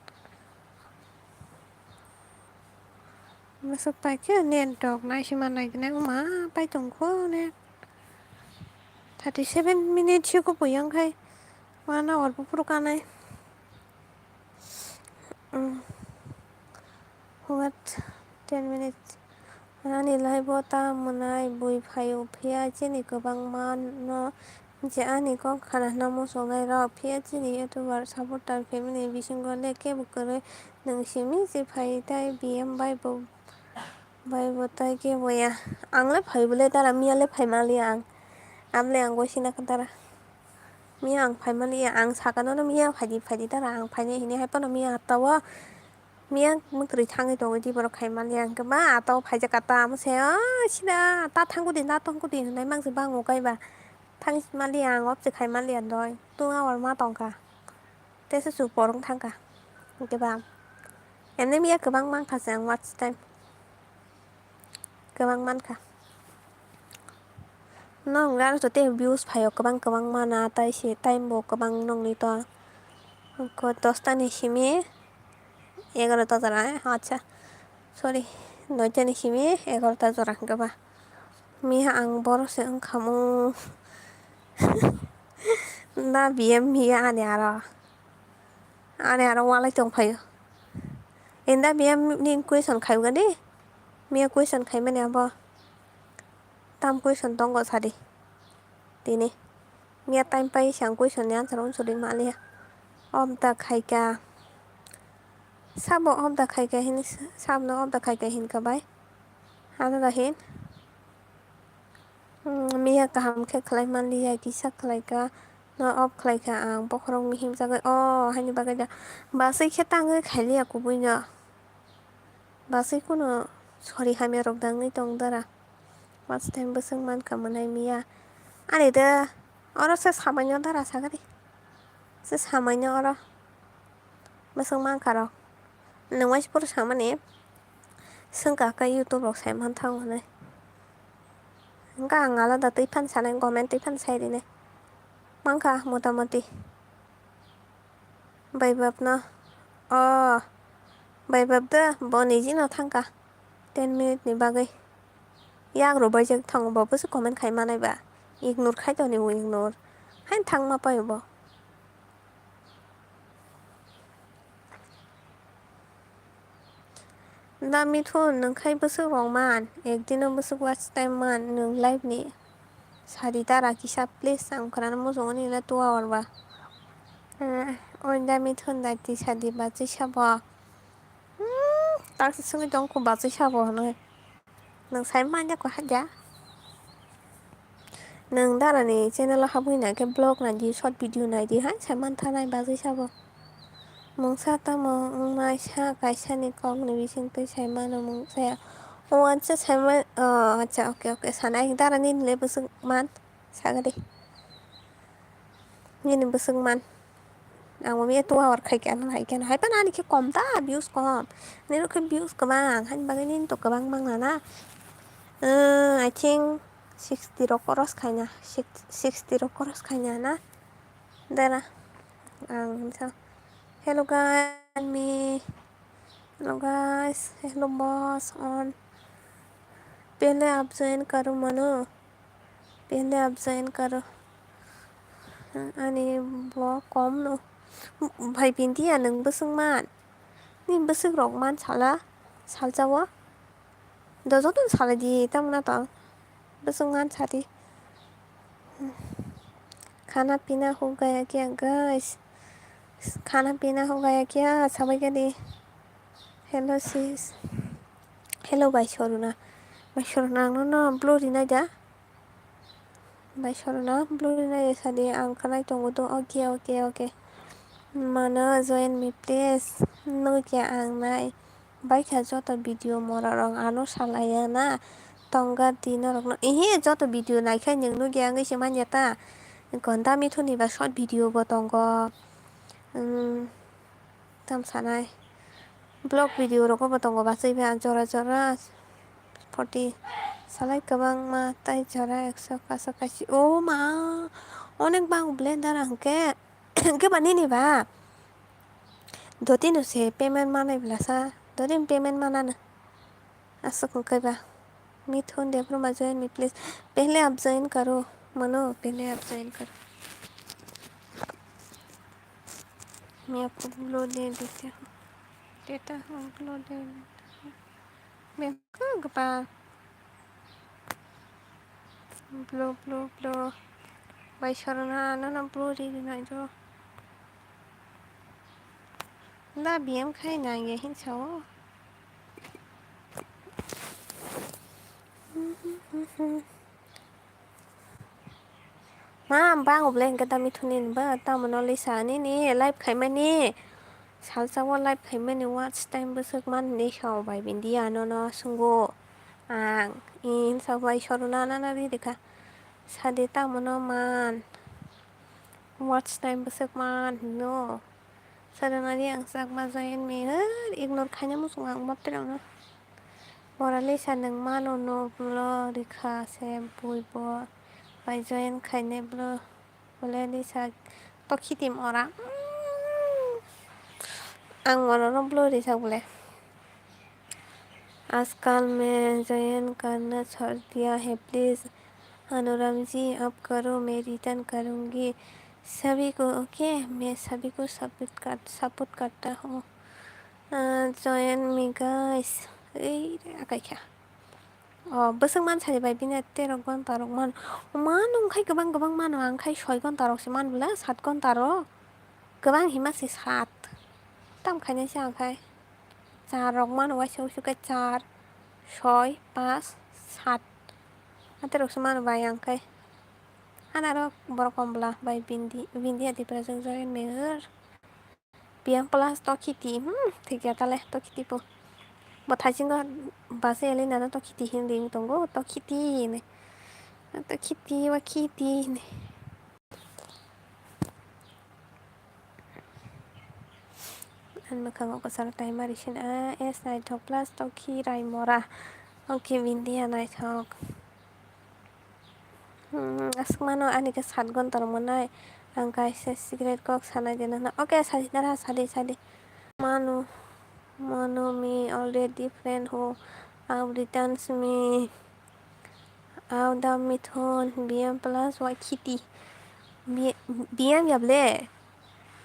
masuk pai ke nen dog na siman nai ne ma pai tong ko ne 37 minutes ko puyang khai mana or pupuru kanai what 10 minutes Ani lai bota munai bui phayo phia chini kobang man no je ani ko khana namo songai ra phia chini youtuber supporter family bisingo le ke bukore nang simi je phai tai BM bai bo tai ke boya angle phai bole tara miale phai mali ang amle ang gosina kantara Mia ang phai mali ang sakano no mia phai di tara ang phai ne hini hai pano mia tawa Mia mungtri thangai dong di borok khai mali ang ke ma atau phai ja kata mo se sida ta thangku din nai mang se bang okai ba thang mali ang op se khai mali an doi tu awar ma tong ka te se su porong thang ka ke ba ene mia ke bang mang ka sang watch time ke bang man ka nong ra so te views phai ke bang mana tai se time bo ke bang nong ni to ko dosta ni simi 11টা জোড়া আচ্ছা sorry 9টা ni simi 11টা জোড়া gaba miha ang bor se ang kamu na BM miha ane ara walai tong phayo enda BM nin question khayu gani miha question khai mane abo tam question tong go sadi tini miha time pai sang question ni answer on suri malia om ta khai ka Sabo om da khai ka hin sabno om da khai ka hin ka bai hana da hin miya ka ham khe khlai man liya ki sak khlai ka no op khlai ka ang pokrong mi him jagai hani bagai da ba sei khe tangai khai liya kubui na ba sei kuno sorry hami rok dang ni tong dara watch time beseng man ka manai miya ani da oro se samanyo dara sagari se samanyo oro beseng man ka rok Nungwai pur sama nih sengka ka YouTube rok sai man thang ne nga ngala da tei phan sanen comment tei phan sai ne मांखा मथा मथि बैबाबनो अ बैबाबदो बनिजिनाव थांखा 10 मिनिटनि बागै याग्रबाय जों थांबाबोसो कमेन्ट खायमानायबा इगनर खायदनी इगनर हायन थांग मा पायोबो दा मिथुन नोंखाय बोसोरावमान एकदिनाव बोसोर वाच टाइममान नों लाइफनि सारि दारा किसा प्लिज आंखरानो मोजाङै नेला 2 आवर बा दा मिथुन दायथि सादि बाजै साबा ताकि संगे दंखौ बाजै साबा हनो नों साय मान जाखौ हाजा नों दारानि चेनेलाव हाबहैनायखाय ब्लग नायदि शर्ट भिडिअ नायदि हाय सामान थानाय बाजै साबो mungsa mai sa kaisa ni kok ni bising tu sai mana mungsa oh acha sai ma acha oke sanai dara ni le busuk man sagade ni busuk man ang mi tu awar khaikan hai pa nani ke kom ta views kom ni ro ke views kabang han bagai nin to kabang mang na I think 60 ro koros khaina 60 ro koros khaina na dara ang sa hello guys and me hello guys hello boss on पहले आप ज्वाइन करो मनो पहले आप ज्वाइन करो अनि ब कम न भाई पिन्दिया नोंबो सोंमान नोंबो सोंग्रकमान साला सालजावा दजों सालायदि तमना तो बसंगान साथी खाना पीना हो गया क्या गाइस खाना पीना हो गया क्या सबाई गदी हेलो सिस हेलो बाय सरुना आंनो ब्लरि नायदा बाय सरुना ब्लरि नायदा सादि आं खानाय दङ द ओके मानो जइन मी प्लिज नोकिया आं नाय बाइका जत भिडिअ मररं आनो सालाया ना तंगा दिन रकनो एहे जत भिडिअ नायखाय नोंनो गया ngैसे मान्याता गन्दा मिथुनिबा शर्ट भिडिअ बो दंग tam sanai blog video roko botong basai be jora 40 salai kabang ma tai jora 100 কাছাকাছি ও মা অনেক বাং ব্লেন্ডার আংকে কে বানিনি বা दो-तीन से पेमेंट मानाय ब्लासा 2 दिन पेमेंट मानानो असक कइबा मिथुन देवरमा ज्वाइन मी प्लीज पहले आप ज्वाइन करो मनो पहले आप ज्वाइन करो मैं आपको ब्लो दे देता हूँ ब्लो दे मैं कहाँ गपा ब्लो बाई सरना ना ब्लो दे देना जो दा बीएम खाई ना ये हिंसाओ मा bang obleng kata mithunin ba tamano lisani ni live khaimani salsawa live khaimani watch time besok man ni saw bai bindia no sungo ang in sabai soruna na ri dekha sade tamano man watch time besok man no saranari ang sak ma join me ignore khaina musung ang matrang no Morale sa nang mano no blo rikha se buibo by join khaine blo boleh sa tokitim ora ang no blo risa boleh आजकल मैं जॉइन करना छोड़ दिया है प्लीज़ अनुराम जी अब करो मैं रिटर्न करूँगी सभी को ओके मैं सभी को सपोर्ट करता हूँ जॉइन मी गाइस क्या बोसों मान सारिबाय बिना 13 घन्टा रक मान मान ओंखाय गोबां मान आंखाय 6 घन्टा रकसो मान बुला 7 घन्टा र गोबां हिमासे 7 ताम खायनायसो आंखाय 4 रक मान वाइसो सुखाय 4 6 5 7 आते रकसो मान बाय आंखाय आना र बरकमब्ला बाय बिंदी आदिफ्रा जों जयन मेहर बियां प्लास तो खिति ठीक जाताले तो खिति पो बथाइसिंगा बासे एलिना तो खिति हिंदिं तंगो तो खिति ने तो खिति वा खिति ने मोखाङाव गोसार टाइमारिसिन एस नायथक प्लास तो खिराय मरा okay बिन्दिया नायथक asik mano ani ke 7 gontor monai ang kaisa cigarette kok sana jena na oke sadi dara sadi manu me already friend who returns me out the method BM plus white kitty BM yable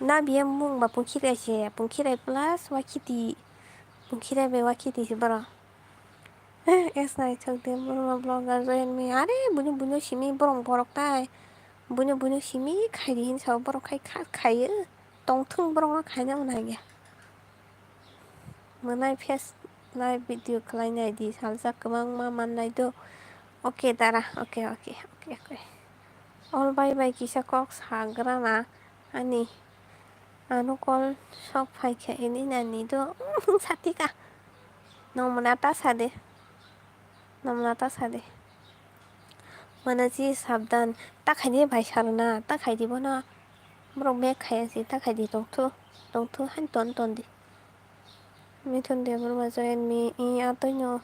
na BM mung ba pungkire plus white kitty pungkire be white kitty sibara es nai chok de blogger join me are bunyo simi borok tai bunyo simi khai hin sa borok khai tongthung borok khaina unai मोनाय फेस नाय भिडिअ खालायनाय दि सालजा गोबां मा माननाय दो ओके दारा ओके अल बाय किसा कक साग्राना आनि आनु कल सब फाइखा एनि नानि दो साथिका नमना तासादे मनजी साबधान ताखायदि भाइ सारना ताखायदि बना ब्रक मेक खायासि ताखायदि दंथु हान तन Mithun Devarma join me in Antonio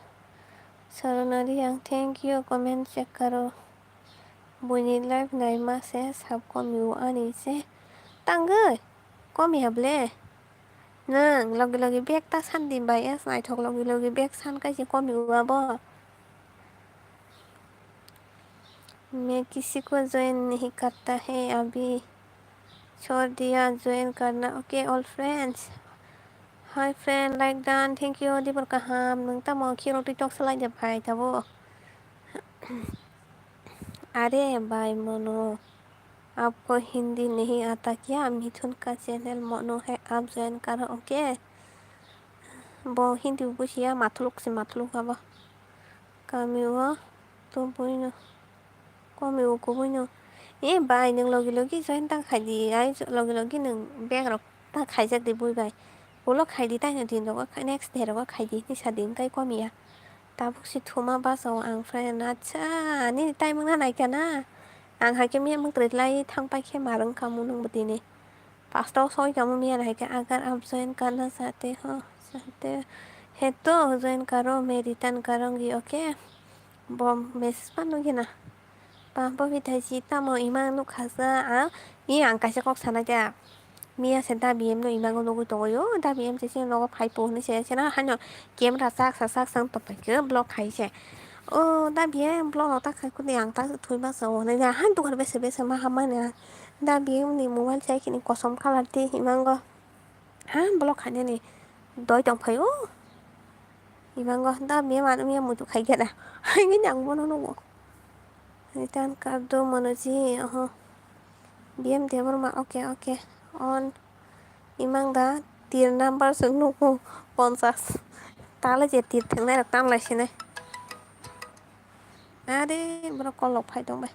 Saranari yang thank you comment check karo Bunyi live nai ma se sab komi ani se Tanggai komi hable Nang logi bek ta san din bai es nai thok logi bek san kai si komi abo मैं किसी को ज्वाइन नहीं करता है अभी छोड़ दिया ज्वाइन करना okay all friends Hi friend, like Dan, thank you. Di berkaham, nung tamo kiro TikTok slide jab hai tabo. अरे भाई मोनो आपको हिंदी नहीं आता क्या मिथुन का चैनल मोनो है आप ज्वाइन करो okay bo hindi busia matluk apa kami wa to boino kami ko boino bai nung logi join ta khai ai logi nung bag rok ta khai jak de boi bai bolo khai di ta din ro next day ro khai di ni sadin kai komi ya tabuk si thuma basao ang friend acha ni time na nai kana ang hai ke mi mung tret lai thang pai ke marang kamu nung btini pasta सोई कम में रह के अगर आप ज्वाइन करना चाहते हैं तो ज्वाइन करो मैं रिटर्न करूँगी ओके बम मैसेज पानुगी ना पापा भी था सीता मो इमान नु खासा 이 안까지 꼭 사나자 미야 센다 BM नो 이만 거 노고 도요 다 BM 제시 노고 파이포 네 제시나 한요 게임 라삭 사삭 상 또빠그 블록 하이세 다 BM 블록 딱 하고 양 딱 돌면서 내가 한두 번 베스 마 하마냐 다 BM 니 모바일 사이키니 고som 칼라티 이만 거 블록 하냐니 đôi chồng phải 이만 거 다 BM 아니면 모두 가이게다 하긴 양보는 오고 일단 카드 뭐지 BM 대버마 오케이 on 이만 다 tiền number xuống nuku ponsas ta là chết tiền thằng này là tam lại xin này đi bro con lộc phải đúng vậy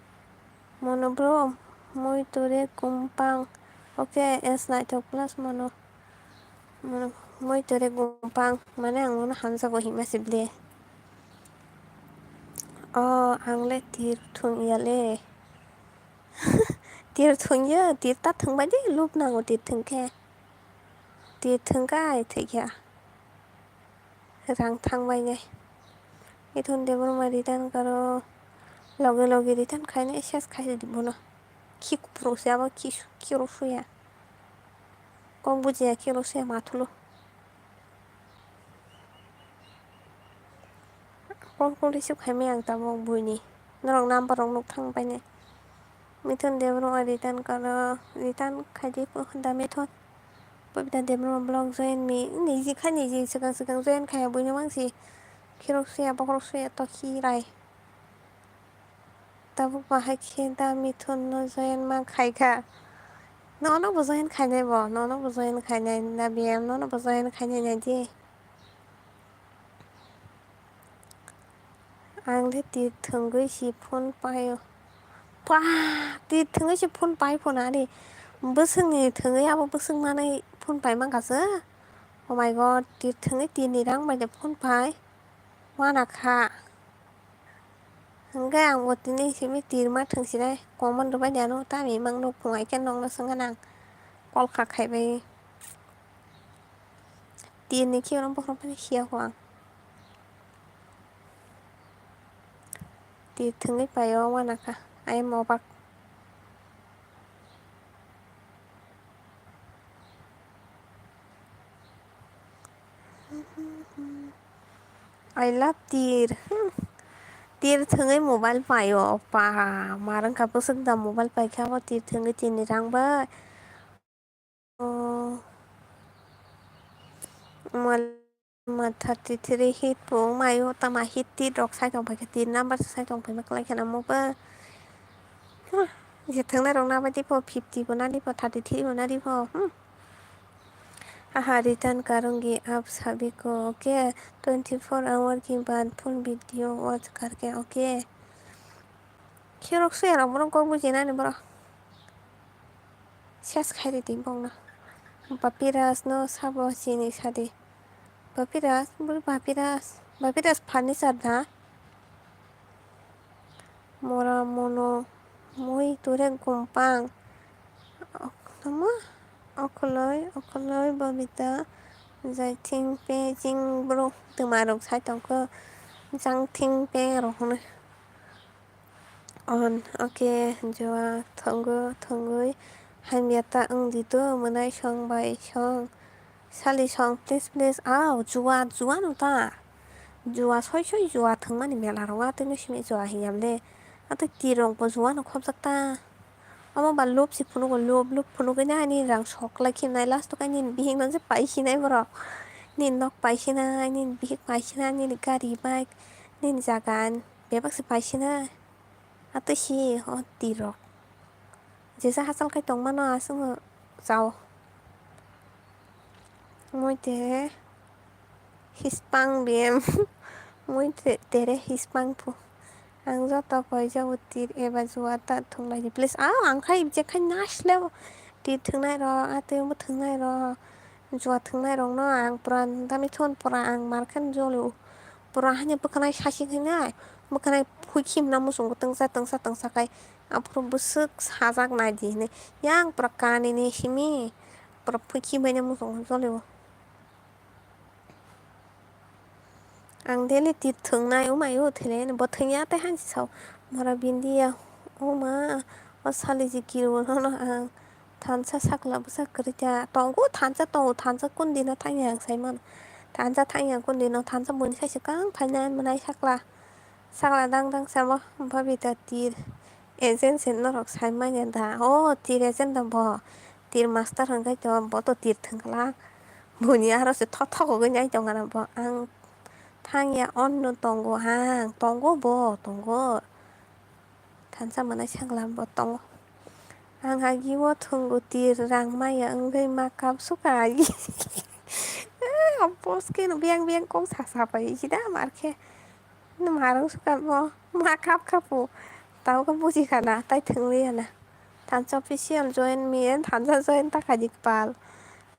mono bro muy tore kumpang okay es night plus mono muy tore kumpang mana ang nó hansa ko himasible ang le tir thung ya le tir thung ya tir ta thung ba di lúc nào tir thung ke tir thung cái thì ya rang thang bay này इथुन देवर मा रिटर्न करो लगे रिटर्न खाने शेष खाइ दिबो खि प्रोसे अब खि रोसुया कम बुजिया खि रोसुया माथुलो कम रिसिभ खाइमे आं ताबो बुइनि नरं नाम्बार रं नुक थां बायने मिथुन देवर मा रिटर्न करो रिटर्न खाइदि दा मेथड पबिता देवर मा ब्लॉग जॉइन मी निजि सिगां जॉइन खाया बुइनो मांसि खिरौसुया बखरौसुया तो खिराय तब बाहाय दा मिथुन जयन मा खायखा ननो बजयन खायनाय ब ननो बजयन खायनाय ना बियाम ननो बजयन खायनाय नायदि आंले तिर थंगै सि फन पायो तिर थंगै सि फन पाय फनारि बोसोंनि थंगै आबो बोसोंनानै phone pi मांगासो oh my God तिर थंगै तिरनि रां बायदे phone pi वानाखा Hanggang ang watini simi tirma thangsirai common ro banya no ta mi mang no phungai ken nong na sanga nang kol kha khai bai tin ni khiam bok ro khia hwang ti thungai payo wana kha I am Obak. I love tir. Tir thangay mobile payo pa marang kapusag da mobile pay kamo tir thangay tinirang ba mal ma 33 hit po mayo tama hit tir rok sai tong pay tir number sai tong pay maklay kana mo ba je thangna rong na ba di po 50 po na di po 33 po na di po हाँ रिटर्न करूँगी आप सभी को ओके 24 आवर के बाद फुल वीडियो वॉच करके okay 키로수 야라 뭐랑 거부 지나니 뭐라 시아스 카이리 딩봉나 바피라스 너 사보 시니 사디 바피라스 뭘 바피라스 파니 사다 뭐라 모노 모이 도레 곰빵 너무 어클로이 버비다 자이팅 베징 브로 뜨마록 사이통 거 장팅 베로 오늘 ok joa thongoi hamiata di tu menai song bai song sali song please jua no ta jua soi jua thangmani mela ronga te nusimi jua hiyamle ate tirong po jua no khop sakta amo ba lob si phunu go lob phunu go na ni rang sok la khim nai last to ka nin bihing nang je pai hinai bro nin nok pai hina nin bihik pai hina nin gari bike nin jagan bebak si pai hina 아뜨시 어디로 제사 하살 kai tong mano asung sao muy hispang bien muy tere hispang pu ang zo to koi jo utir eba zuwa ta thong lai please ang khai je khai nash le ti thung nai ro ate mu thung nai ro zuwa thung nai rong no ang pran dami thon pora ang mar khan jo lu pora hanya bukanai sashi ngai bukanai hukim na musung tengsa kai 앞으로 무쓱 사작 나지네 양 프라카니네 힘이 프라푸키 베냐 무슨 소리고 앙델리 뒤통나요 마요 테레는 뭐 등이야 때 한시서 뭐라 빈디야 오마 어살리지 기로는 앙 단차 sakla busa kerja tonggo tanca kundina tanya saiman tanca tanya kundina tanca mun sai sekang panan menai sakla dang sama babita tir agent सेन रक साइमा दा तिर एजेंट दा तिर मास्टर हंगाय तो तिर थंगला बुनि आरो से थथको गनाय दंगाना आं थांया अन्न तंगो हां तंगो थानसा मोनाय सांगला तंगो आंहा गिwo थंगो तिर रां माया अंगै माकाप सुकाय बस के बियां कौ सासा पाइ सिदा मारखे मारं सुका माकाप खापु tao kan pusi kana tai thungli ana tancha official join me and tancha join ta khadik pal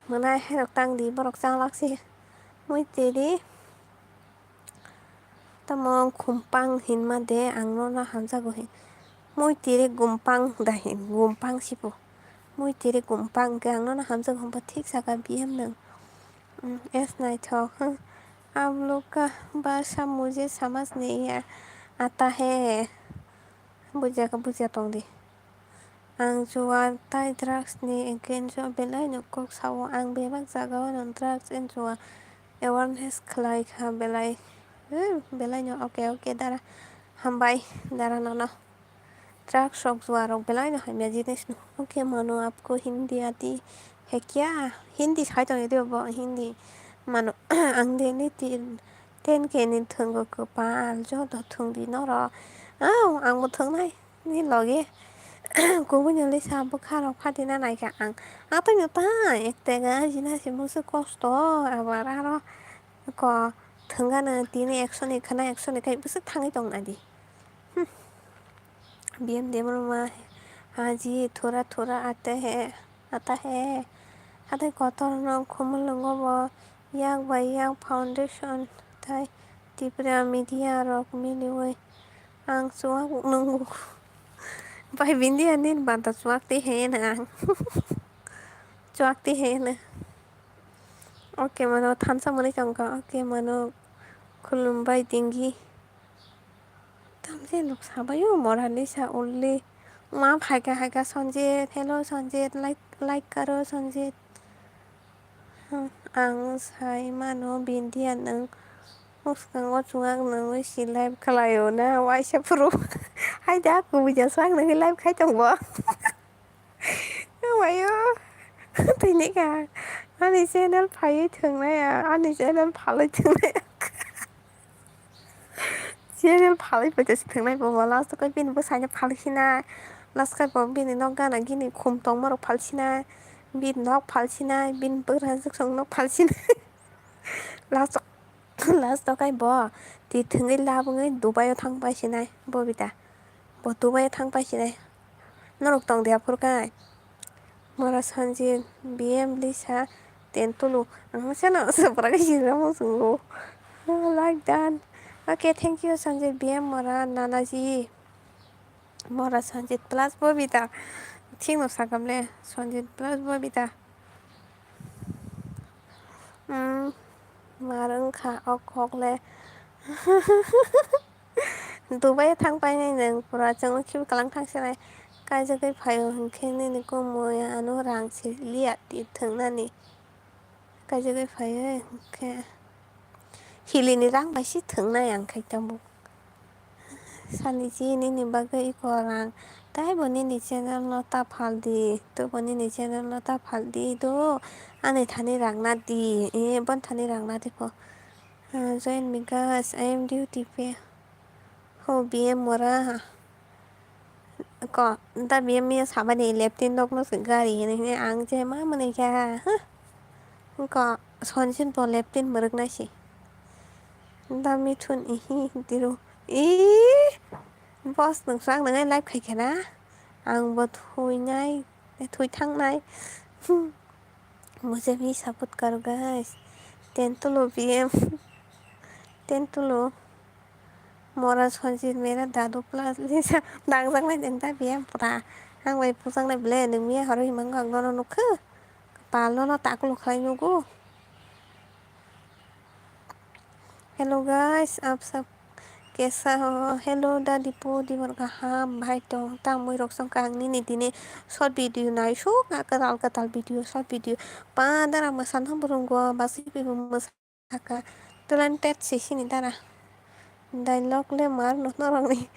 mana herok tang di borok chang laksi moi teri tamong khumpang hin ma de angno na hamja go hin moi teri gumpang da hin gumpang sipo moi teri gumpang ke angno na hamja go ba thik saka bm nang es nai thok आप लोग का भाषा मुझे समझ नहीं आता है buja tongdi ang jua tai drugs ni again jo belai no kok sawo ang bebak jagao non drugs en jua awareness khlai kha belai no okay dara hambai dara no drug shop जुआरों बेलाय ना हमें जिनिस नो ओके मानो आपको हिंदी आती है क्या Hindi site on itu bo hindi mano angdeni ten kenin thungo ko pal jo do thungdi no ro ang mo thung nai ni loge ko bu nyale sa bu kharo khatina nai ka ang apa nyo ta ekte ga jina se musu kosto abara ro ko thunga na tini action khana action kai busu thangai tong na di BM Debbarma हाँ जी थोड़ा आता है आते कतर नाम खुमल लंगो याक बाई याक फाउंडेशन ताई तिप्रा मीडिया रक मिलिवे आं सुआक नंगो बाई बिंदी अनिन बांता सुआकती है ना सुआकती है ना ओके मनो थांसा मने चंका ओके मनो खुलुम बाई दिंगी Look sabayo moralisa only. Ma haga haga Sanjit. Hello Sanjit. Like karo Sanjit. Ang say mano bindian ng Muskan wat sungang nang si live kalayo na why siya pro. Hay da aku bây giờ sáng nang live khai trong bo. Mày ơi. Thì nhỉ cả. Anh sẽ đến phải thường này à. Anh sẽ đến phải lại thường này. Sẽ phải bây giờ thường này bo last cái bên bữa sáng phải xin na. Last cái bo bên nó gan là gini khum tong mà phải xin na. Bên nó phải xin na. Bên bữa sáng xong nó phải xin. Last last cái bo thì thường cái la bưng Dubai thang bay xin này bo bita. Bo Dubai thang bay xin này. Nó được tòng đẹp cái. Mara Sanjit, BM Lisa, Tentulu. Sana seberapa sih kamu sungguh? Like that. Okay, thank you Sanjit BM Mara Nanaji. Mara Sanjit plus Bobita. Ting no sakamle Sanjit plus Bobita. Marang kha ok le. Dubai thang bay này nè, pura chẳng kêu kalang thang xe này. Cái giờ cái phải hình khen nên có mùi anh rang chỉ liệt thì thường là nè cái giờ cái phải cái hili ni rang bay xí thường này ăn khách trong bụng sani chi nên bagai có rang tai boni ni channel nó ta phal đi tôi boni ni channel nó ta phal đi đó anh ấy thani rang na đi bon thani rang na đi po join me guys I am duty pay ho BM mora có ta BM sama ni leptin dok nó sự gari này ăn chơi má mình kha có 선신 버 랩틴 머럭 나시 다음에 촌 이히 뒤로 이 boss nâng sáng nâng live khai khả ná ăn bật thui ngay thui thăng này मुझे भी support करो guys 10 PM 10 मोरा 선신 मेरा दादू प्लस लिसा đang sáng lên đến ta PM pura hàng vậy pusang này ble nâng mía họ rồi mang ngon nó khứ bà nó tạc lục khai nhau cô hello guys आप सब कैसा हो हेलो दादी पोदी वर्गाहाम भाई तो तामुई रोक्सम कांगनी नीतिने शॉर्ट वीडियो नाइ शो कताल वीडियो शॉर्ट वीडियो पादरा मसान हम बुरुंगो बासी पे मसाका talented sih ni dara dialog le mar no norang ni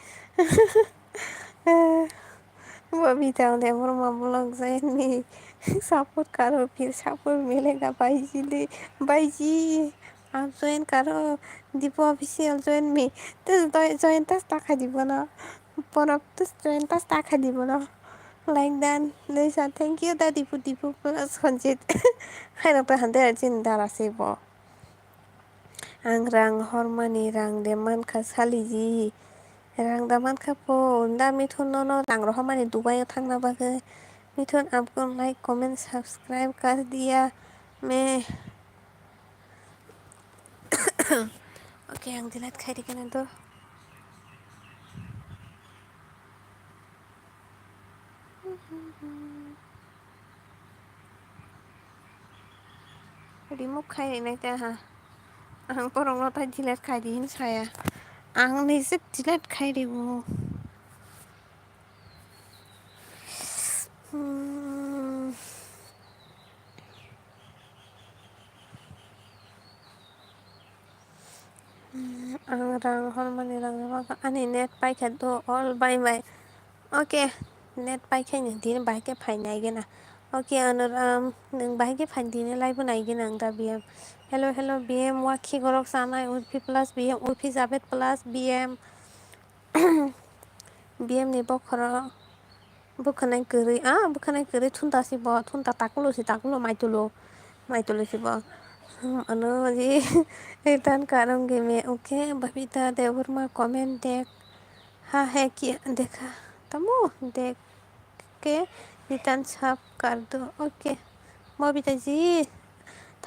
वो भी चाहते हैं और ब्लॉग से नहीं सपोर्ट करो फिर सपोर्ट मिलेगा भाई जी आप ज्वाइन करो दीपो ऑफिशियल ज्वाइन में तो ज्वाइन तस ताका दीबो ना पर अब तो ज्वाइन तस ताका दीबो ना like that Lisa thank you that दीपो plus 100 ให้เราไปหันได้จินดาราเซบआं रां हरमानि रां देमान खासालि जी रां दामान खापो दा मिथुन नो रां रहमानि दुबई थांना बागै मिथुन आपको लाइक कमेंट सब्सक्राइब कर दिया मैं ओके आं दिलात खाइदि kana तो रिमुभ खाइनाय दा हा आं परंनो ता दिलात खाइदि हिन साया आं निसे दिलात खाइदिबो आं रां हरमानि रां माखा आंनि नेट पाइखाथ' अल बायबाय ओके नेट पाइखायनो दिन बाहायके फायनायगोन ओके अनुराम नों बाहायके फायदिनो लाइभ नायगोन आं दा बिएम हेलो बिएम वाखि गरक जानाय उर्फि प्लास बिएम उर्फि जाबेद प्लास बिएम बिएम नि बखरा बुखानाय गोरै थुनतासि ब थुनता ताकुलो माइतुलो सिब अनु जी रिटर्न करूंगी मैं ओके बबीता देववर्मा कमेंट देख हाँ है कि देखा तमो देख के रिटर्न सब कर दो ओके बबीता जी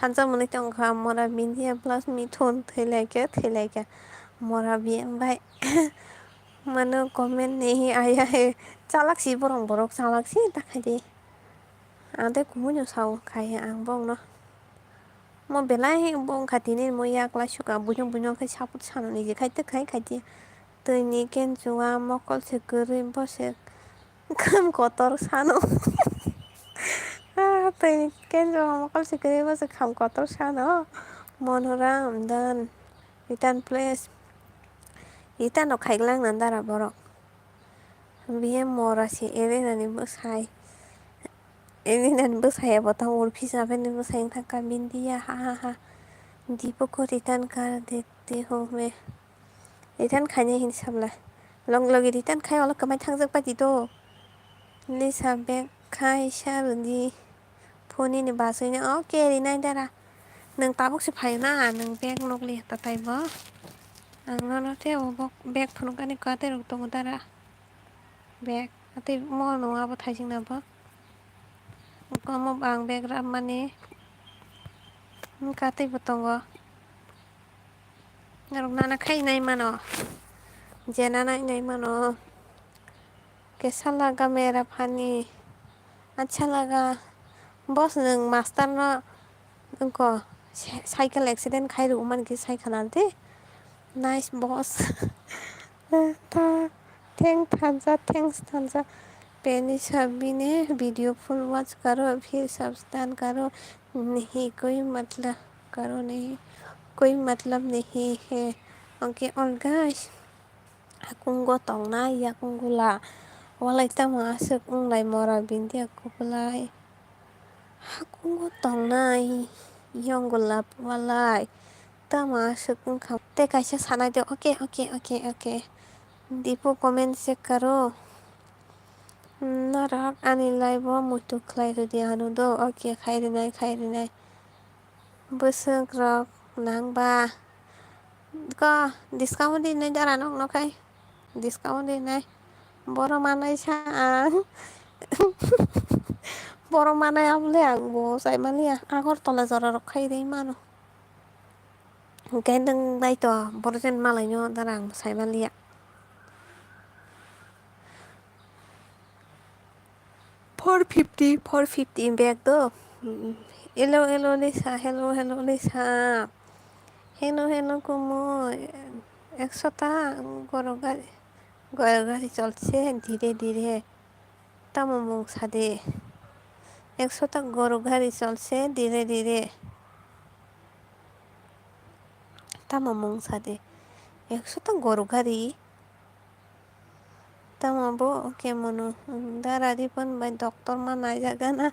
थांजा मुनै तंखा मोरा बिंदिया प्लस मिथुन थैलायके मोरा भी भाई मनो कमेंट नहीं आया है चालक सी borok चालक सी ताखादि आंते कुमुनो साव खाय आं बंनो mo belai bong khatini mo yak la shuka bunyong khai saput sano ni khai te khai Tuni kenchua mokol sekeri bosek kam kotor sano. Tuni kenchua mokol sekeri bosek kam kotor sano. Monoram dan itan place. Itan no kaiglang nandara borok. Bihe mora si ere nani bosai. Ere nani bosai botang urpisa beni bosai thaka bindia ha. Dipo ko itan kar dekte ho me. Itan khanya hin sabla. Long logi itan khai ola kamai thangjak pati to. Lisa bek khai sharuni. Phone ni basui ni okay ri nai dara. Nang tabuk si phai na nang bek nok li ta tai bo. Ang no te obok bek phunuk ani ka te rok tong dara. Bek ate mo no abo thai sing na bo. Ko mo bang bek ra mane. Ka te botong bo. Narok nana khai nai mano. Jena nai mano. कैसा लगा मेरा पानी अच्छा लगा बस नों मास्टार ना उनको साइकेल एक्सीडेंट खाई रुमान की साइकेल आते नाइस बॉस थैंक्स थांजा पहले सभी ने वीडियो फुल वॉच करो फिर सब्सक्राइब करो नहीं कोई मतलब नहीं है okay all guys aku gotong na ya aku gula walai ta masuk lai mora binti aku gulai aku gotong na yang gula walai ta masuk te kaisa sana de oke dipo comment check karo narak ani lai bo mutu khlai rudi anu do oke khairi nai busuk rok nangba ko discount di nai dara nok nokai discount di nai boro manai sa ang boro manai amle ang bo sai mania agor tola jora rok khai dei mano gendeng dai to boro jen malai nyo darang sai malia 450 bag to hello Lisa hello Lisa hello kumo 100টা গড়গাড়ি চলছে ধীরে তামমং সাদে 100টা গরু গাড়ি চলছে ধীরে তামমং সাদে 100টা গরু গাড়ি tamabo oke mono daradi pun by dokter mana jaga na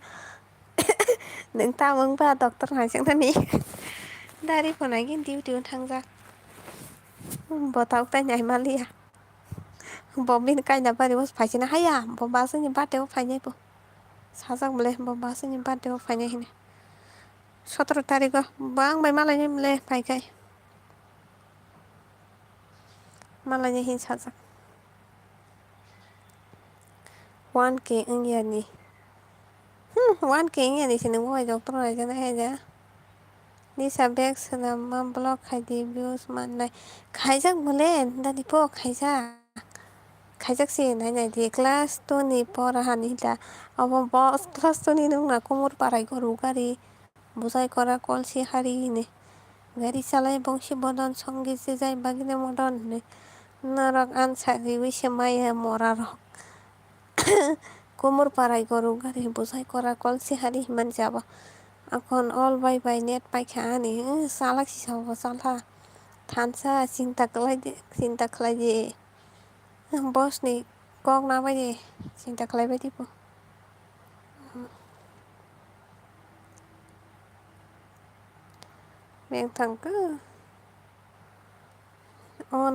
neng tamang ba dokter najang tani dari pun lagi diu thangja botau ta nyai malia bombin kai na bari bos phaisina haya bomba sini bate o phainai po sajak bole bomba sini bate o phainai hine 17 tarik bang bai malai mle phaikai malai hin sajak 1k engyani 1k engyani sini boy dokter najang heja Lisa bag selama blog khai views manai khaijak bole dani po khaijak si nai di class 2 ni pora hani da abo boss class 2 ni nung na komor parai goru gari bujai kora kolsi hari ne gari salai bongsi bodon songi se jai bagine modon ne narok ansari wise maya mora rok komor parai goru gari bujai kora kolsi hari himan jaba এখন অল বাই নেট পাইখা আনি চালাক সিসাব চালা থানসা চিন্তা খালাই দে বস ni kok na bai de cinta kalai bai tipo beng thang ke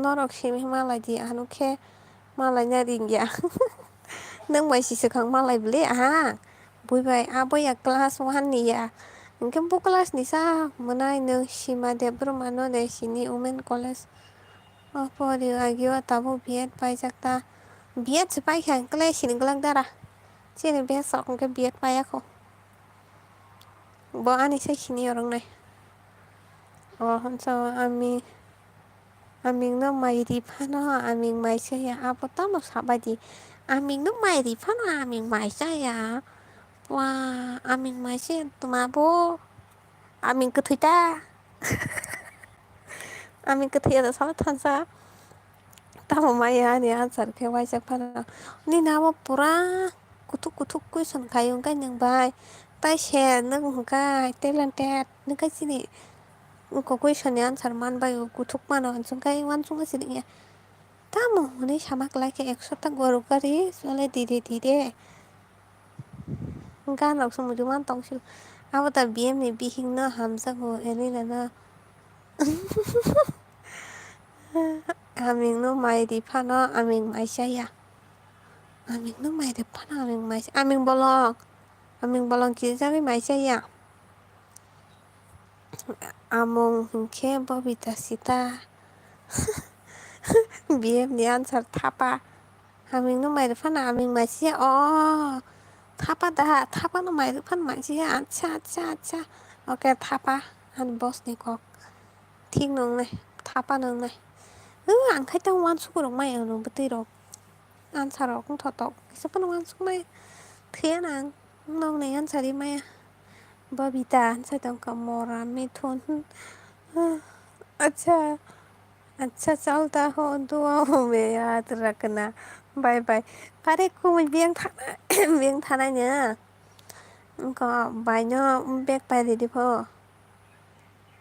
norok simi malai di anu ke malai nya ringya nang bai si sekang malai beli bui bai aboy ya class 1 ni ya Mungkin po kelas ni sa menai nang sima de brumano de sini women college apa di agio tabu biet pai jakta biet sepai kan kle sini gelang dara sini biet sok ke biet pai ako bo ani sai sini orang nai hansa aming no mai ri phano aming mai se ya apa tamo sabadi aming no mai ri phano aming mai sa ya Wah, aming masih tumabo. Aming ketita. Aming ketita salah tansa. Tamo maya ni answer ke waisa pana. Ni nawa pura kutuk question kayong kanyang bay. Tai share nang kai talented ni kai sini. Ko question ni answer man bay kutuk mana ansung kai wansung sini ya. Tamo ni samak like ekso ta goru kari sole dire. Gan lok sumu juman tong sil. Awa ta BM ni bihing na hamsa ko eni na. Aming no mai di pano aming mai saya. Aming no mai di pano aming mai. Aming bolong. Aming bolong kita mai saya. Among ke bobita sita. BM ni answer thapa. Aming no mai di pano aming mai saya. Oh. Thapa no mai di pano mai saya. Acha. Oke thapa. Han boss ni kok. Ting nong này. Thapa nong này. Ang khai tao wan su rong mai ở beti rong. Answer cũng thọ tọ. Sapa no wan su mai. Thế nàng. Nong này answer đi mai. Babita answer tao kamora me thon. अच्छा चलता हो दुआओं में याद रखना बाय बाय अरे कुछ बियंग थाना nya ko bai no bek pai di pho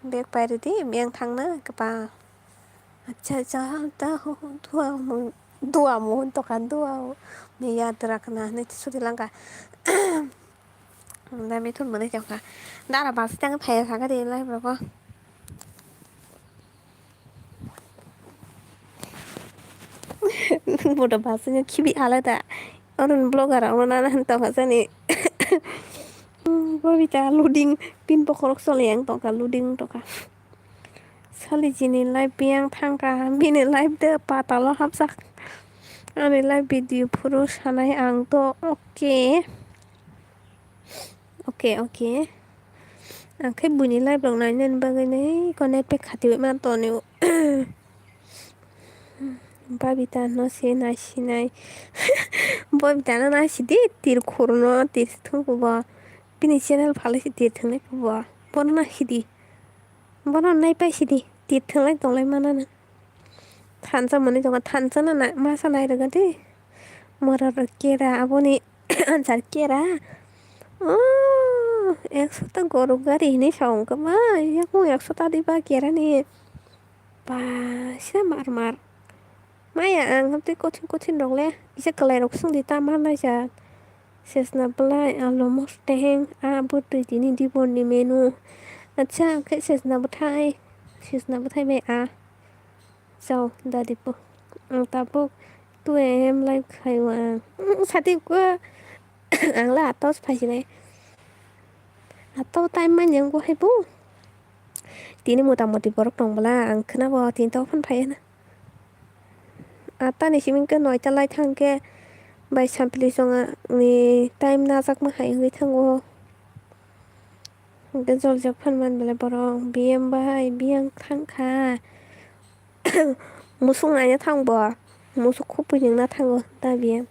bek pai di biang thang na ka pa अच्छा चलता हो दुआओं तो kan duao me याद रखना नहीं तो सुधी लंकाได้ไม่ทุนเหมือนได้จังค่ะได้ละบาทจังแพ้ค่ะก็ดีเลยแบบว่า bodoh bahasanya kibi alada orang blogger orang anak tahu bahasa ni gue bicara loading pin pokok soalnya yang toka loading toka sali jini live yang tangka mini live deh patalo hapsak ane live video puru sanai ang to oke angkai bunyi live dong nanya bagai connect pe khati man to ni babita no sinai babita no nasi di tir kurno tir tunggu ba bini channel phale si tir thungai ba bono na hidi bono nai pai sidi tir thungai tonglai mana na thansa mani jonga thansa na masa nai raga di mora kera aboni ansar kera oh 100 ta goru gari ni saung ka ma ya ko 100 ta di ba kera ni ba sila mar Maya ang hapti coaching dong le bisa kelai rok sung di taman la ja sesna belai alomos teheng butu jini di bon di menu acha ke sesna buthai me sau da di po tapu tu em lai khai wa sati ko ang la tos phai ne atau time man yang ko hai bu tini motamoti borok dong bala ang khna bo tin to phan phai na Ata ni simin ke noi talai thang ke bai sampli songa ni time na jak ma hai ngi thango ke jol jak phan man bele borong BM bai biang thang kha musung anya thang bo musuk khupu ning na thango ta BM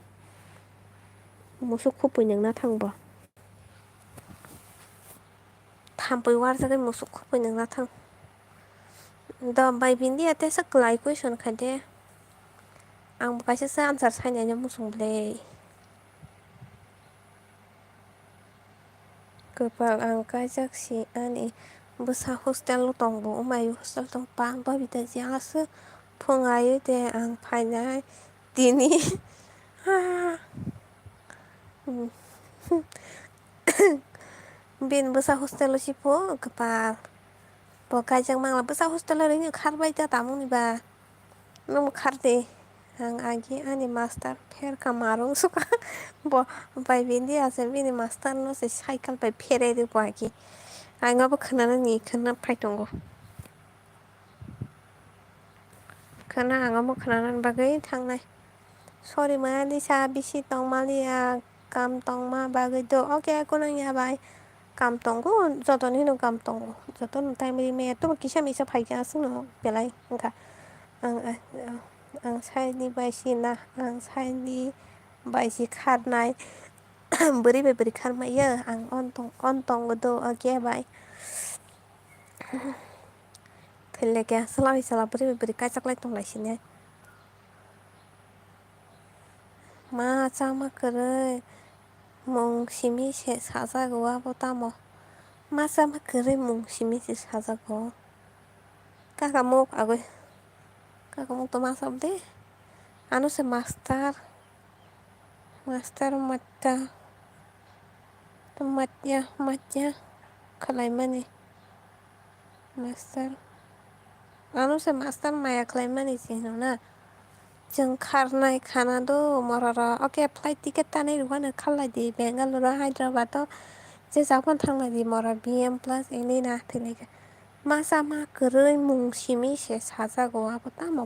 musuk khupu ning na thang bo thampui war jak musuk khupu ning na thang da bai bindi ate sak lai question khade ang kaisa sa answer sai nya musung ble kepal ang kajak si ani busa hostel tong bo mai hostel tong pang ba bita jas phungai te ang phainai tini bin busa hostel si po kepal po kajak mangla busa hostel ring kharbai ta tamung ni ba num kharte ang agi ani master fer kamaro suka bo bai bindi ase bini master no se cycle bai fere de bo agi anga bo khana ni khana phaitongo khana anga bo khana bagai thangnai sorry ma di sa bisi tong malia kam tong ma bagai do oke aku nang ya bai kam tong go joton hino kam tong joton time me to kisha mi sa phai ja sung no belai engka ang sai ni bai si na ang sai ni bai si kharnai beri kharmaiyo ang on tong do age bai thele ke sala beri kaisak lai tong lai sine मा 그रै 뭉심이시 사자고 하보다 뭐 마사마 그래 뭉심이시 사자고 kakamuk aku kakamuk to masuk deh anu semaster master matnya kalai mani master anu semaster maya kalai mani sih nona जों खारनाय खानादो मरारा ओके फ्लाइट टिकेट तानै रुगानो खालायदि बेंगालुरु हायद्राबाद जे जागोन थांनायदि मरा बिएम प्लास एनि ना थैनायखौ masa मा गोरै मुंसिमिसे साजागौ आबो तामो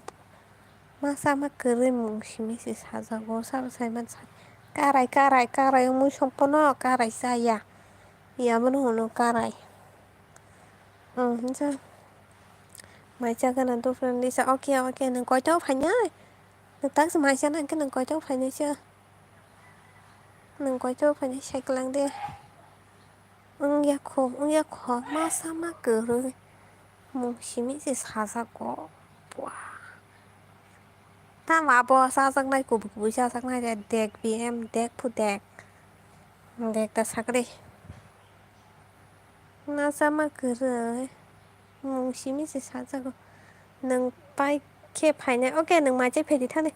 masa मा गोरै मुंसिमिसे साजागौ साबसायमोन काराय मुसम्पनो काराय जाया याबो होनो काराय जा माइजागोन दफ्रेन्दिसा अके नों कयतायाव फायनो नोंथांसो माइजानो नों कयतायाव फायनोसो नों कयतायाव फायनो साइकेलांदे 응야코 마사마 그르 뭉심이지 사사고 와 ta mà bò sao sang đây của buổi sao sang đây là đẹp vì em đẹp phụ đẹp đẹp ta sắc đi na sama 그르 뭉심이지 사사고 nâng bay kẹp phải này ok nâng mai chơi phải đi thằng này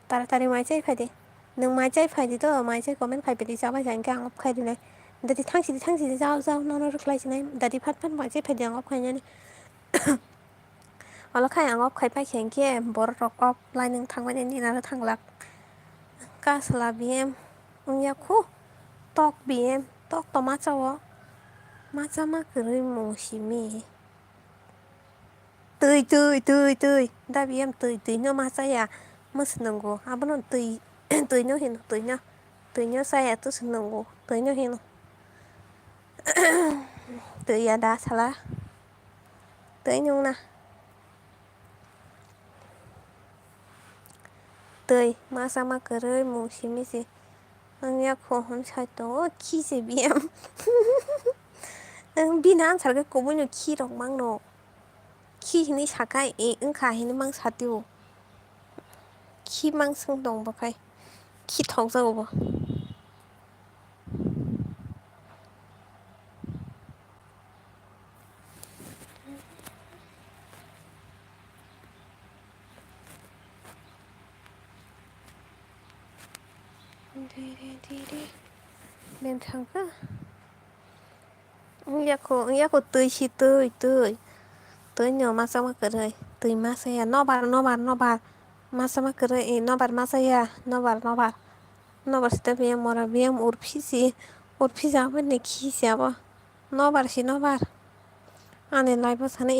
taratari mai chơi phải đi nâng mai chơi phải đi đó mai chơi có mấy phải đi sao bây giờ anh càng ngọc khai đi này đợt thì thằng gì giao nó rất là này đợt thì phát mai chơi phải đi ngọc khai nhaแล้วใครอ่ะงบใครไปเขียนเกี่ยบรอกออฟลายหนึ่งทางวันนี้นะแล้วทางหลักกาสลาบีเอ็มอยากคู่ตอกบีเอ็มตอกต่อมาจ้าวะมาจ้ามาคือเรื่องมูชิมีตุยได้บีเอ็มตุยเนาะมาจ้ายาเมื่อสนุกกูอ่ะบ้านนตุยเนาะเห็นตุยเนาะใส่อะตุสนุกกูตุยเนาะเห็นตุยยาดาสละตุยนุ่งนะtươi mà sao mà cười mù xí mi xí anh nhớ khổ không sai tổ khi sẽ bị em bị nan sao cái cô bây giờ khi đọc mang nọ khi này sao cái ứng khá này mang sao tiêu khi mang xung động bao cái khi thong sao bao đi lên thằng á anh nhớ khổ tươi xí tươi nhỏ mà sao mà cười tươi mà sao nó bar mà sao mà cười nó bar mà sao nó bar sitä biam mora biam urphi apa nih khi siapa nó bar aneh lai pas sana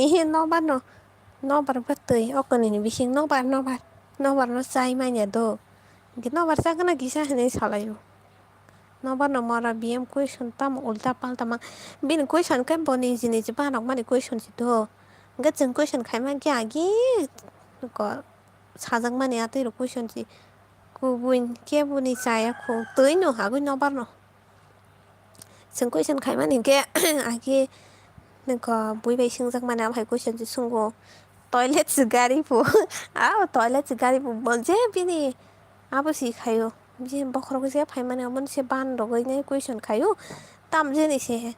nó bar betul oke nih bising nó bar nó sai mainnya do nó bar sa kana kisah nih salah yo nó bar no mora biam question tam ulta palta mang bin question kan boni jini jiba nak mani question sido nggak jeng question kai man kya gi ko sajang mani ati ro question si 구분 개분이 쌓였고 뜨이노 하고 너바노 승고이션 갈만 이게 아기 그러니까 무이베 신상만 하고 할고 현지 승고 toilet 가리부 toilet 가리부 뭔지 비니 아버지 가요 이제 뭐 그러고 제가 발만 하면 제 반로 그냥 쿠션 가요 땀 전에 세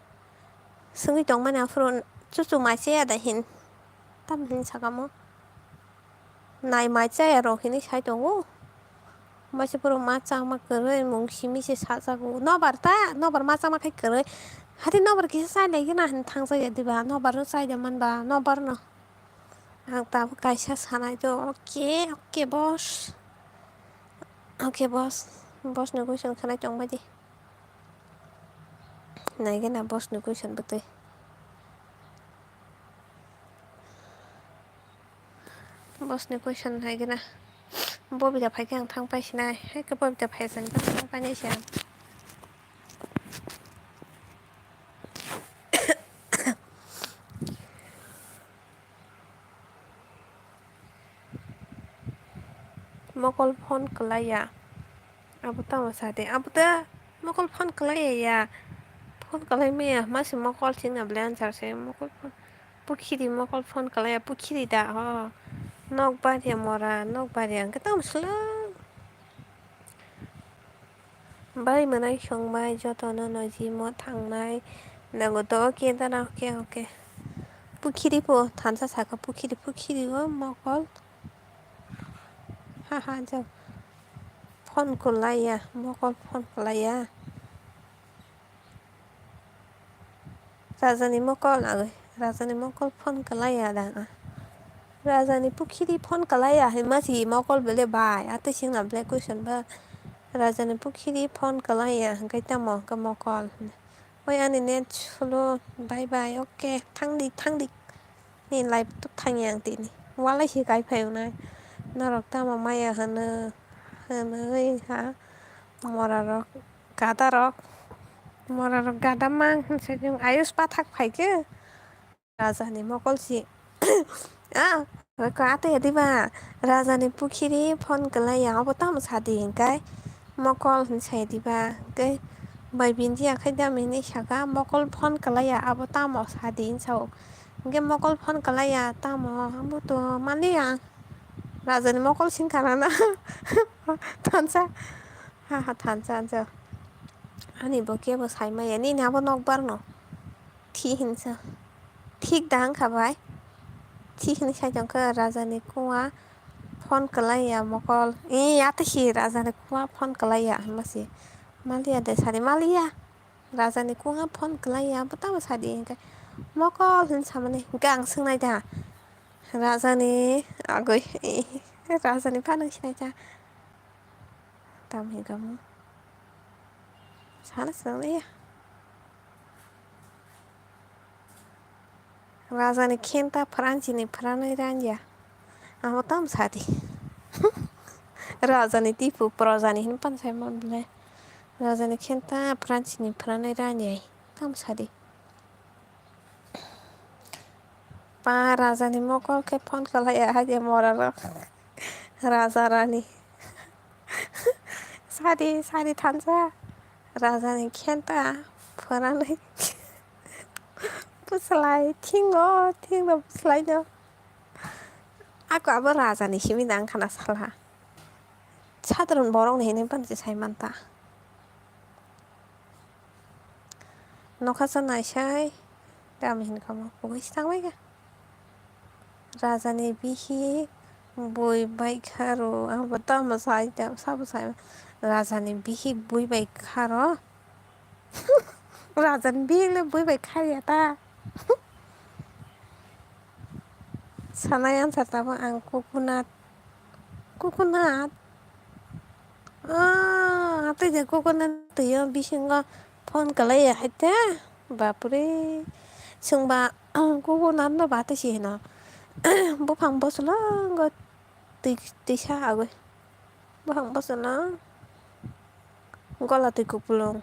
승이 동만 앞으로 쭈쭈 마셔야 돼 땀 잠깐만 나이 마셔야 로 히니 사이동고 masih perlu macam keren mungkin sih sasaku nobar macam makai keren hati nobar kisah saya lagi nah tang saya di bawah nobar saya zaman bawah nobar no ang tahu kaisa sana itu oke bos bos negotiation sana cong baji nah ini bos negotiation betul bos negotiation nah ini bố bây giờ phải cái thằng bay này hay cái bố bây giờ phải dành cho thằng bay này xem mau call phone kelai ya abu tahu saatnya abu tuh mau call phone kelai ya phone kelai me ya masih mau call sih nggak belajar saya mau call phone bukiri mau call phone kelai ya bukiri dah nok bar ya mora nok bar ya kita muslim बै मोनाय संबाय जतन' जिमाव थांनाय नगौथ' अके दाना अके पुखिरिखौ थानसा साका पुखिरि मकल हाहा जों फनखौ लाया मकल फनखौ लाया राजानि मकल आगै राजानि मकल फनखौ लाया दाना राजानि पुखिरि फनखौ लाया मासी मकल बेले बाय आते सिंना ब्लेक कुइसन बा राजानि पुखिरि फनखौ लाया ओंखाय तामो मकल ओइ आंनि नेट स्ल' बाय बाय अके थांदि नि लाइभ थाङि आं दिनि वालायसि गायफायवनाय नरक तामा माया होनो ओइ हा मरा रक गादा रक मरा रक गादा मा होनसै जों आयुष पाठक फायखो राजानि मकलसि आते दिबा राजानि पुखिरि फनखौलाय अब ताम सादी हिंकाय मकल होनसाय दिबा बै बिन्दि आखाइ दामिनि साका मकल फनखौलाया अब ताम सादी हिंसाव गे मकल फनखौलाया ताम बुथ' मालिया राजानि मकल सिंखाराना थानसा हाहा थानसा जो आंनि बकेबो सायमाया नि नाबो नकबार न थि हिंसा थिक दा होनखाबाय थिखनि सायदंखो राजानि कुवा फनखौलाया मकल आतोसि राजानि कुवा फनखौलाया मासि मालिया दे सारि मालिया राजानि कुवा फनखौलाया अब ताम सादी हिंकाय मकल होनसा माने गां सोंनाय दा राजानि आगै राजानि फानो सिनाय दा दामि गामो सानो सोंनाया राजानि खेन्था फ्रान्सिनि फ्रानै रान्दिया अब ताम सादी राजानि तिपु प्रजानि हिन पानसाय मनलाय राजानि खेन्था फ्रान्सिनि फ्रानै रानियाय ताम सादी बा राजानि मकलखे फनखौलाया हादिया मरा रक राजा रानि सारि थानसा राजानि खेन्था फोरानै पुस्लाय thin' पुस्लायनो aku apa razani simi dang kana salah साधारन बरं हेने पानसे सायमानता नखासा नायसाय दाम हिनखामा बगैसो थांबायगा राजानि बिहि बुइबाय खार' आंबो तामा सायदा साबो साय राजानि बिहि बुइबाय खार' राजानि बिहिले बुइबाय खारिया ता सानाय आनसार दाबो आं कुकुनाट आतैजा कुकुनाट दैयो बिसिङाव फनखौलाया हायता बापरे सोंबा कुकुनाट न बातैसि हिन बुफां बसलं दैसा आगै बुफां बसलं गला दैखौ बुलं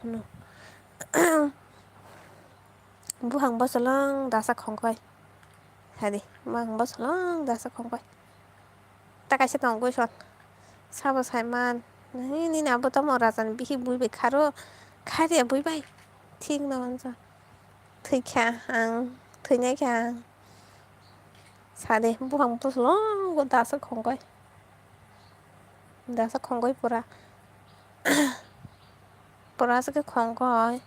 बुहां बसलं दासा खंखय Hadi, mang bớt lắm, đã sao không quay. Ta cái sẽ tổng quay soạn. Sao mà xài man. Đấy, ni nào bớt tóm ở ra rằng bị bùi bị khá rồi. Khá thì bùi bay. Thiên nào anh sao. Thầy khá hàng. Thầy nhảy khá hàng. Sao đi, bố hồng bớt lắm, đã sao không quay. Đã sao không quay bùra. Bùra sao cái không quay.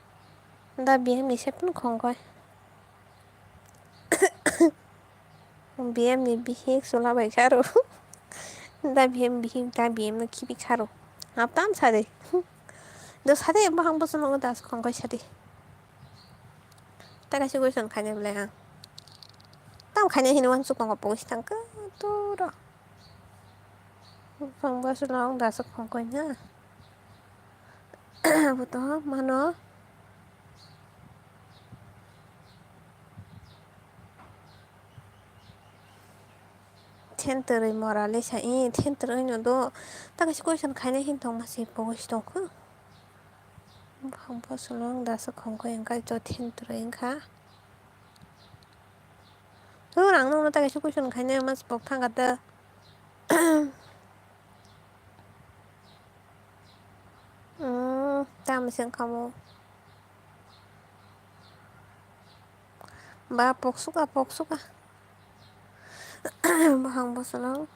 Đã biến mình sẽ vẫn không quay. BM ni bihik sulawai karo. Da BM bihik da BM na kibi karo. Aptam sade. Do sade bahang bosan mo das kongko sade. Ta kasi ko san kanya bla. Tam kanya hinuan su kongko pos tang ka to ro. Phang bosan long das kongko nya. Buto mano. 텐트를 뭐라래 샤이 텐트를 녀도 다시 고선 가네 힌통 맛이 보고 싶어 그 방법술랑 나서 건거인가 저 텐트를인가 그랑 너무 다시 고선 가네 맛이 복탕 같다 다음 생각하면 마 복수가 방법술랑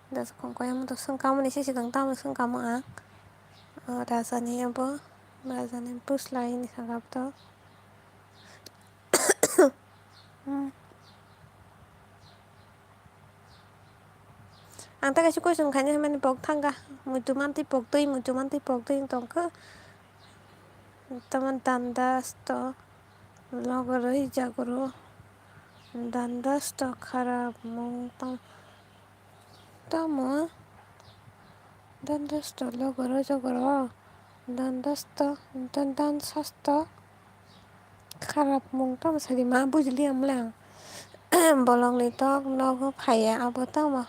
나서 건거야 뭐도 승가문이 시시당 다음 승가문 राजानियाबो पुस्लायनि थाखायथ' ang taga si question kanya man pog tangga mutumanti pogtoy tongka taman tandas to logoro hijagoro dandas to kharap mong tamo dandas to logoro jogoro dandas to dansas to kharap mong tamo sari ma bujli amlang bolong ni tok logo phaya abo tamo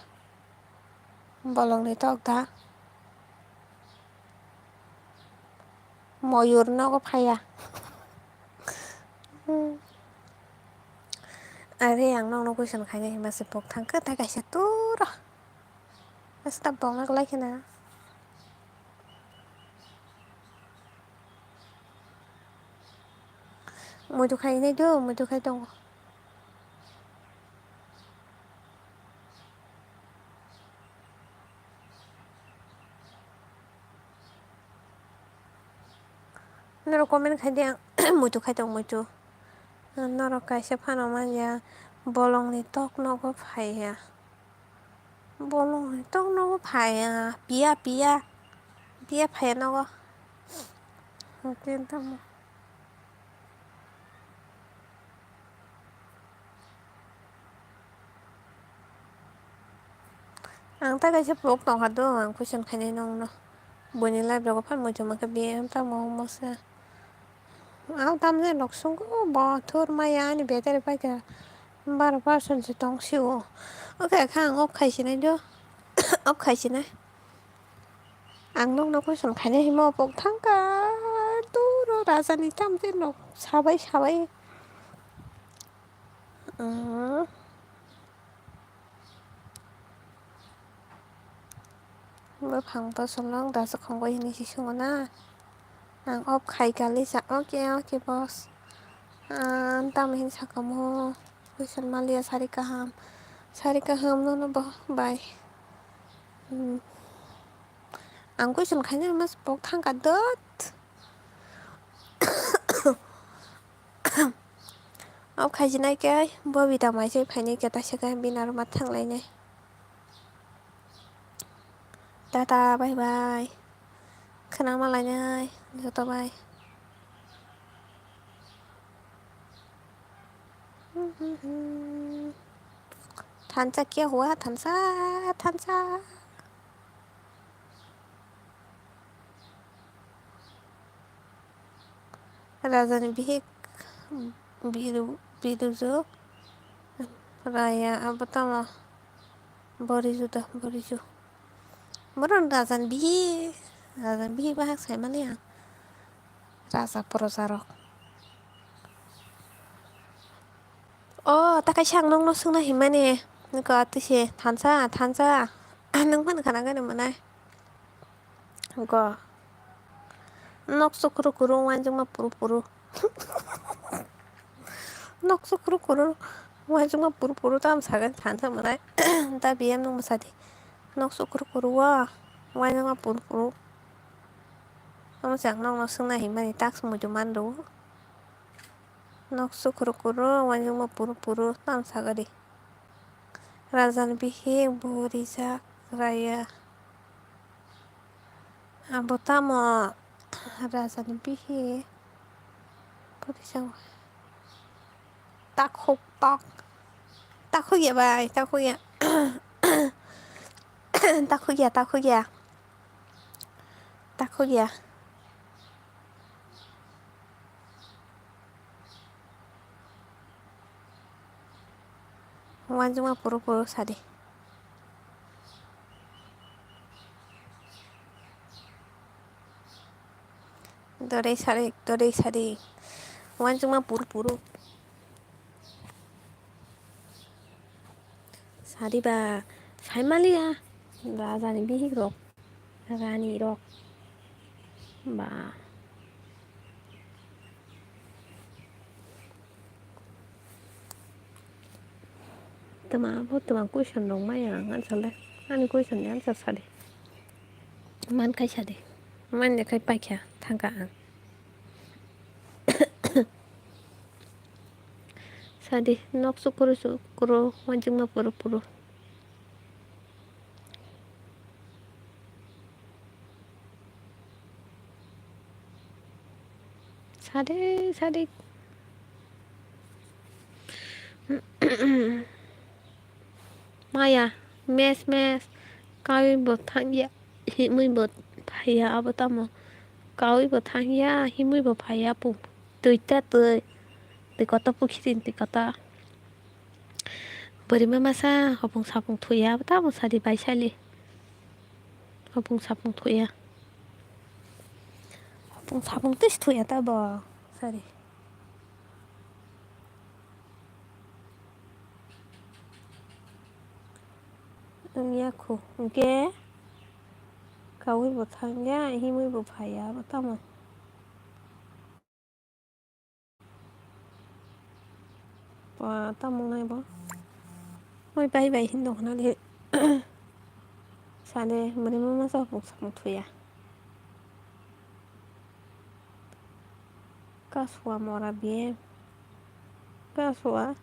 bolong ni tok ta moyur nogo phaya are yang nong question kanya himase pok thangka ta kaisa turo asta bong nak like na mudu khai nai do mudu khai dong naro comment khai dia mudu khai dong mudu naro kaisa phano manja bolong ni tok nogo phaya bolong ni tok nogo phaya pia phaya nogo tamo ang ta kaisa pok tong hado ang question khai nai nong no boni live rogo phan mudu maka bm tamo mosa ang tamje loksungo bo thur maya ni betere paika 12% si tong siwo okay khang op khai sinai do op khai sinai ang nong no question khai nai himo pok thangka turo rajani tamje nok sabai 뭐 방법설랑 다섯 건 거 있는 시시구나. 업 가이갈리자 오케이 보스. 땀 잠깐만. 무슨 말이야 사리카함 너는 뭐 바이. 안 question kanya mas pok thangka dot. 업 가지나이 게 뭐비다 마이제 파니 게 다시가 비나로 마탕라이네. Tata bye bye. Kenang malanya. Joto bye. Thansa kia hua thansa. Razani bihik biru raya apa tama borizu Meron razan bihi bahak saya mana ya rasa porosarok takai sang nong no sungna himane niko atise tansa nang pan kana gane mana ko nok sukru wanjung ma puru nok sukru wanjung ma puru tam sagan tansa mana ta biam nong masadi nok sukru wa wanjung ma puru Kamu sang nong sungna himani tak semua cuman do nok sukru wanjung ma puru tam sagadi razan bihi boriza raya abotamo razan bihi boriza tak huk ya bai tak huk ya wanjung ma puru sadi Dore sari wanjung ma puru sari ba 살말리야 라자니 비히그럭 라니럭 바 teman question dong maya ngan sale ani question yan sade man kai sade माननिखाय बायखाया थांगा आं Sadi nok sukuru sukuru wajing ma puru puru. Sadi Maya mes kawi bot thang ya himui bot phaya abatamo kawi bot thang ya himui bot phaya pu tuita tui kota pukhitin tui kota borimma masa hopong sapong thuya abatamo sadi baisali hopong sapong thuya hopong sapong tis thuya tabo sadi yaku ke kawi bot thang ya himui bot phaya abatamo tamo ngai bo moi bai hindo khana le sane borimma masa hopong sapong thuya kaswa mora bien kaswa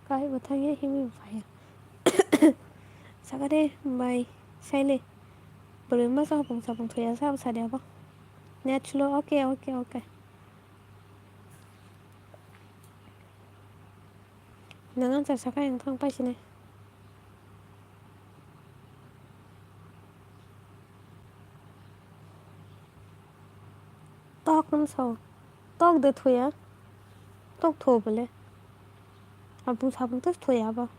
kawi bot thang ya himui bot phaya Sagade bai saile borimma masa hopong sapong thuya sa sadi abo Natural okay Nangan saka yang thang pa sine Tok nam so Tok de thuya Tok tho bole Hopong sapong tis thuya abo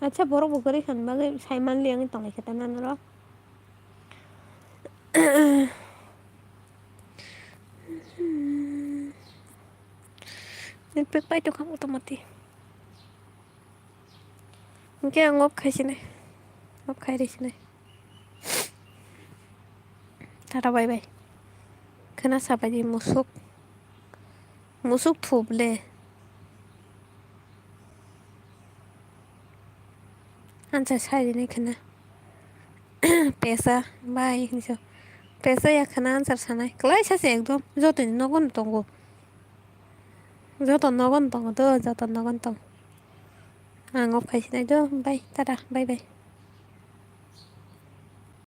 Acha borok bukari khan bagai saiman liang tong ikata nanalo Nitpik pai to kham otomati Nke ngop khaisine ngop khai risine Tata bye Khana sabaji musuk thuble Ansa sai ne khana Pesa bye niso Pesa ya khana answer sanai klai sase ekdom jotin nogon tongo Joton nogon tongo to joton nogon tong Ngop khaisine do bye tata bye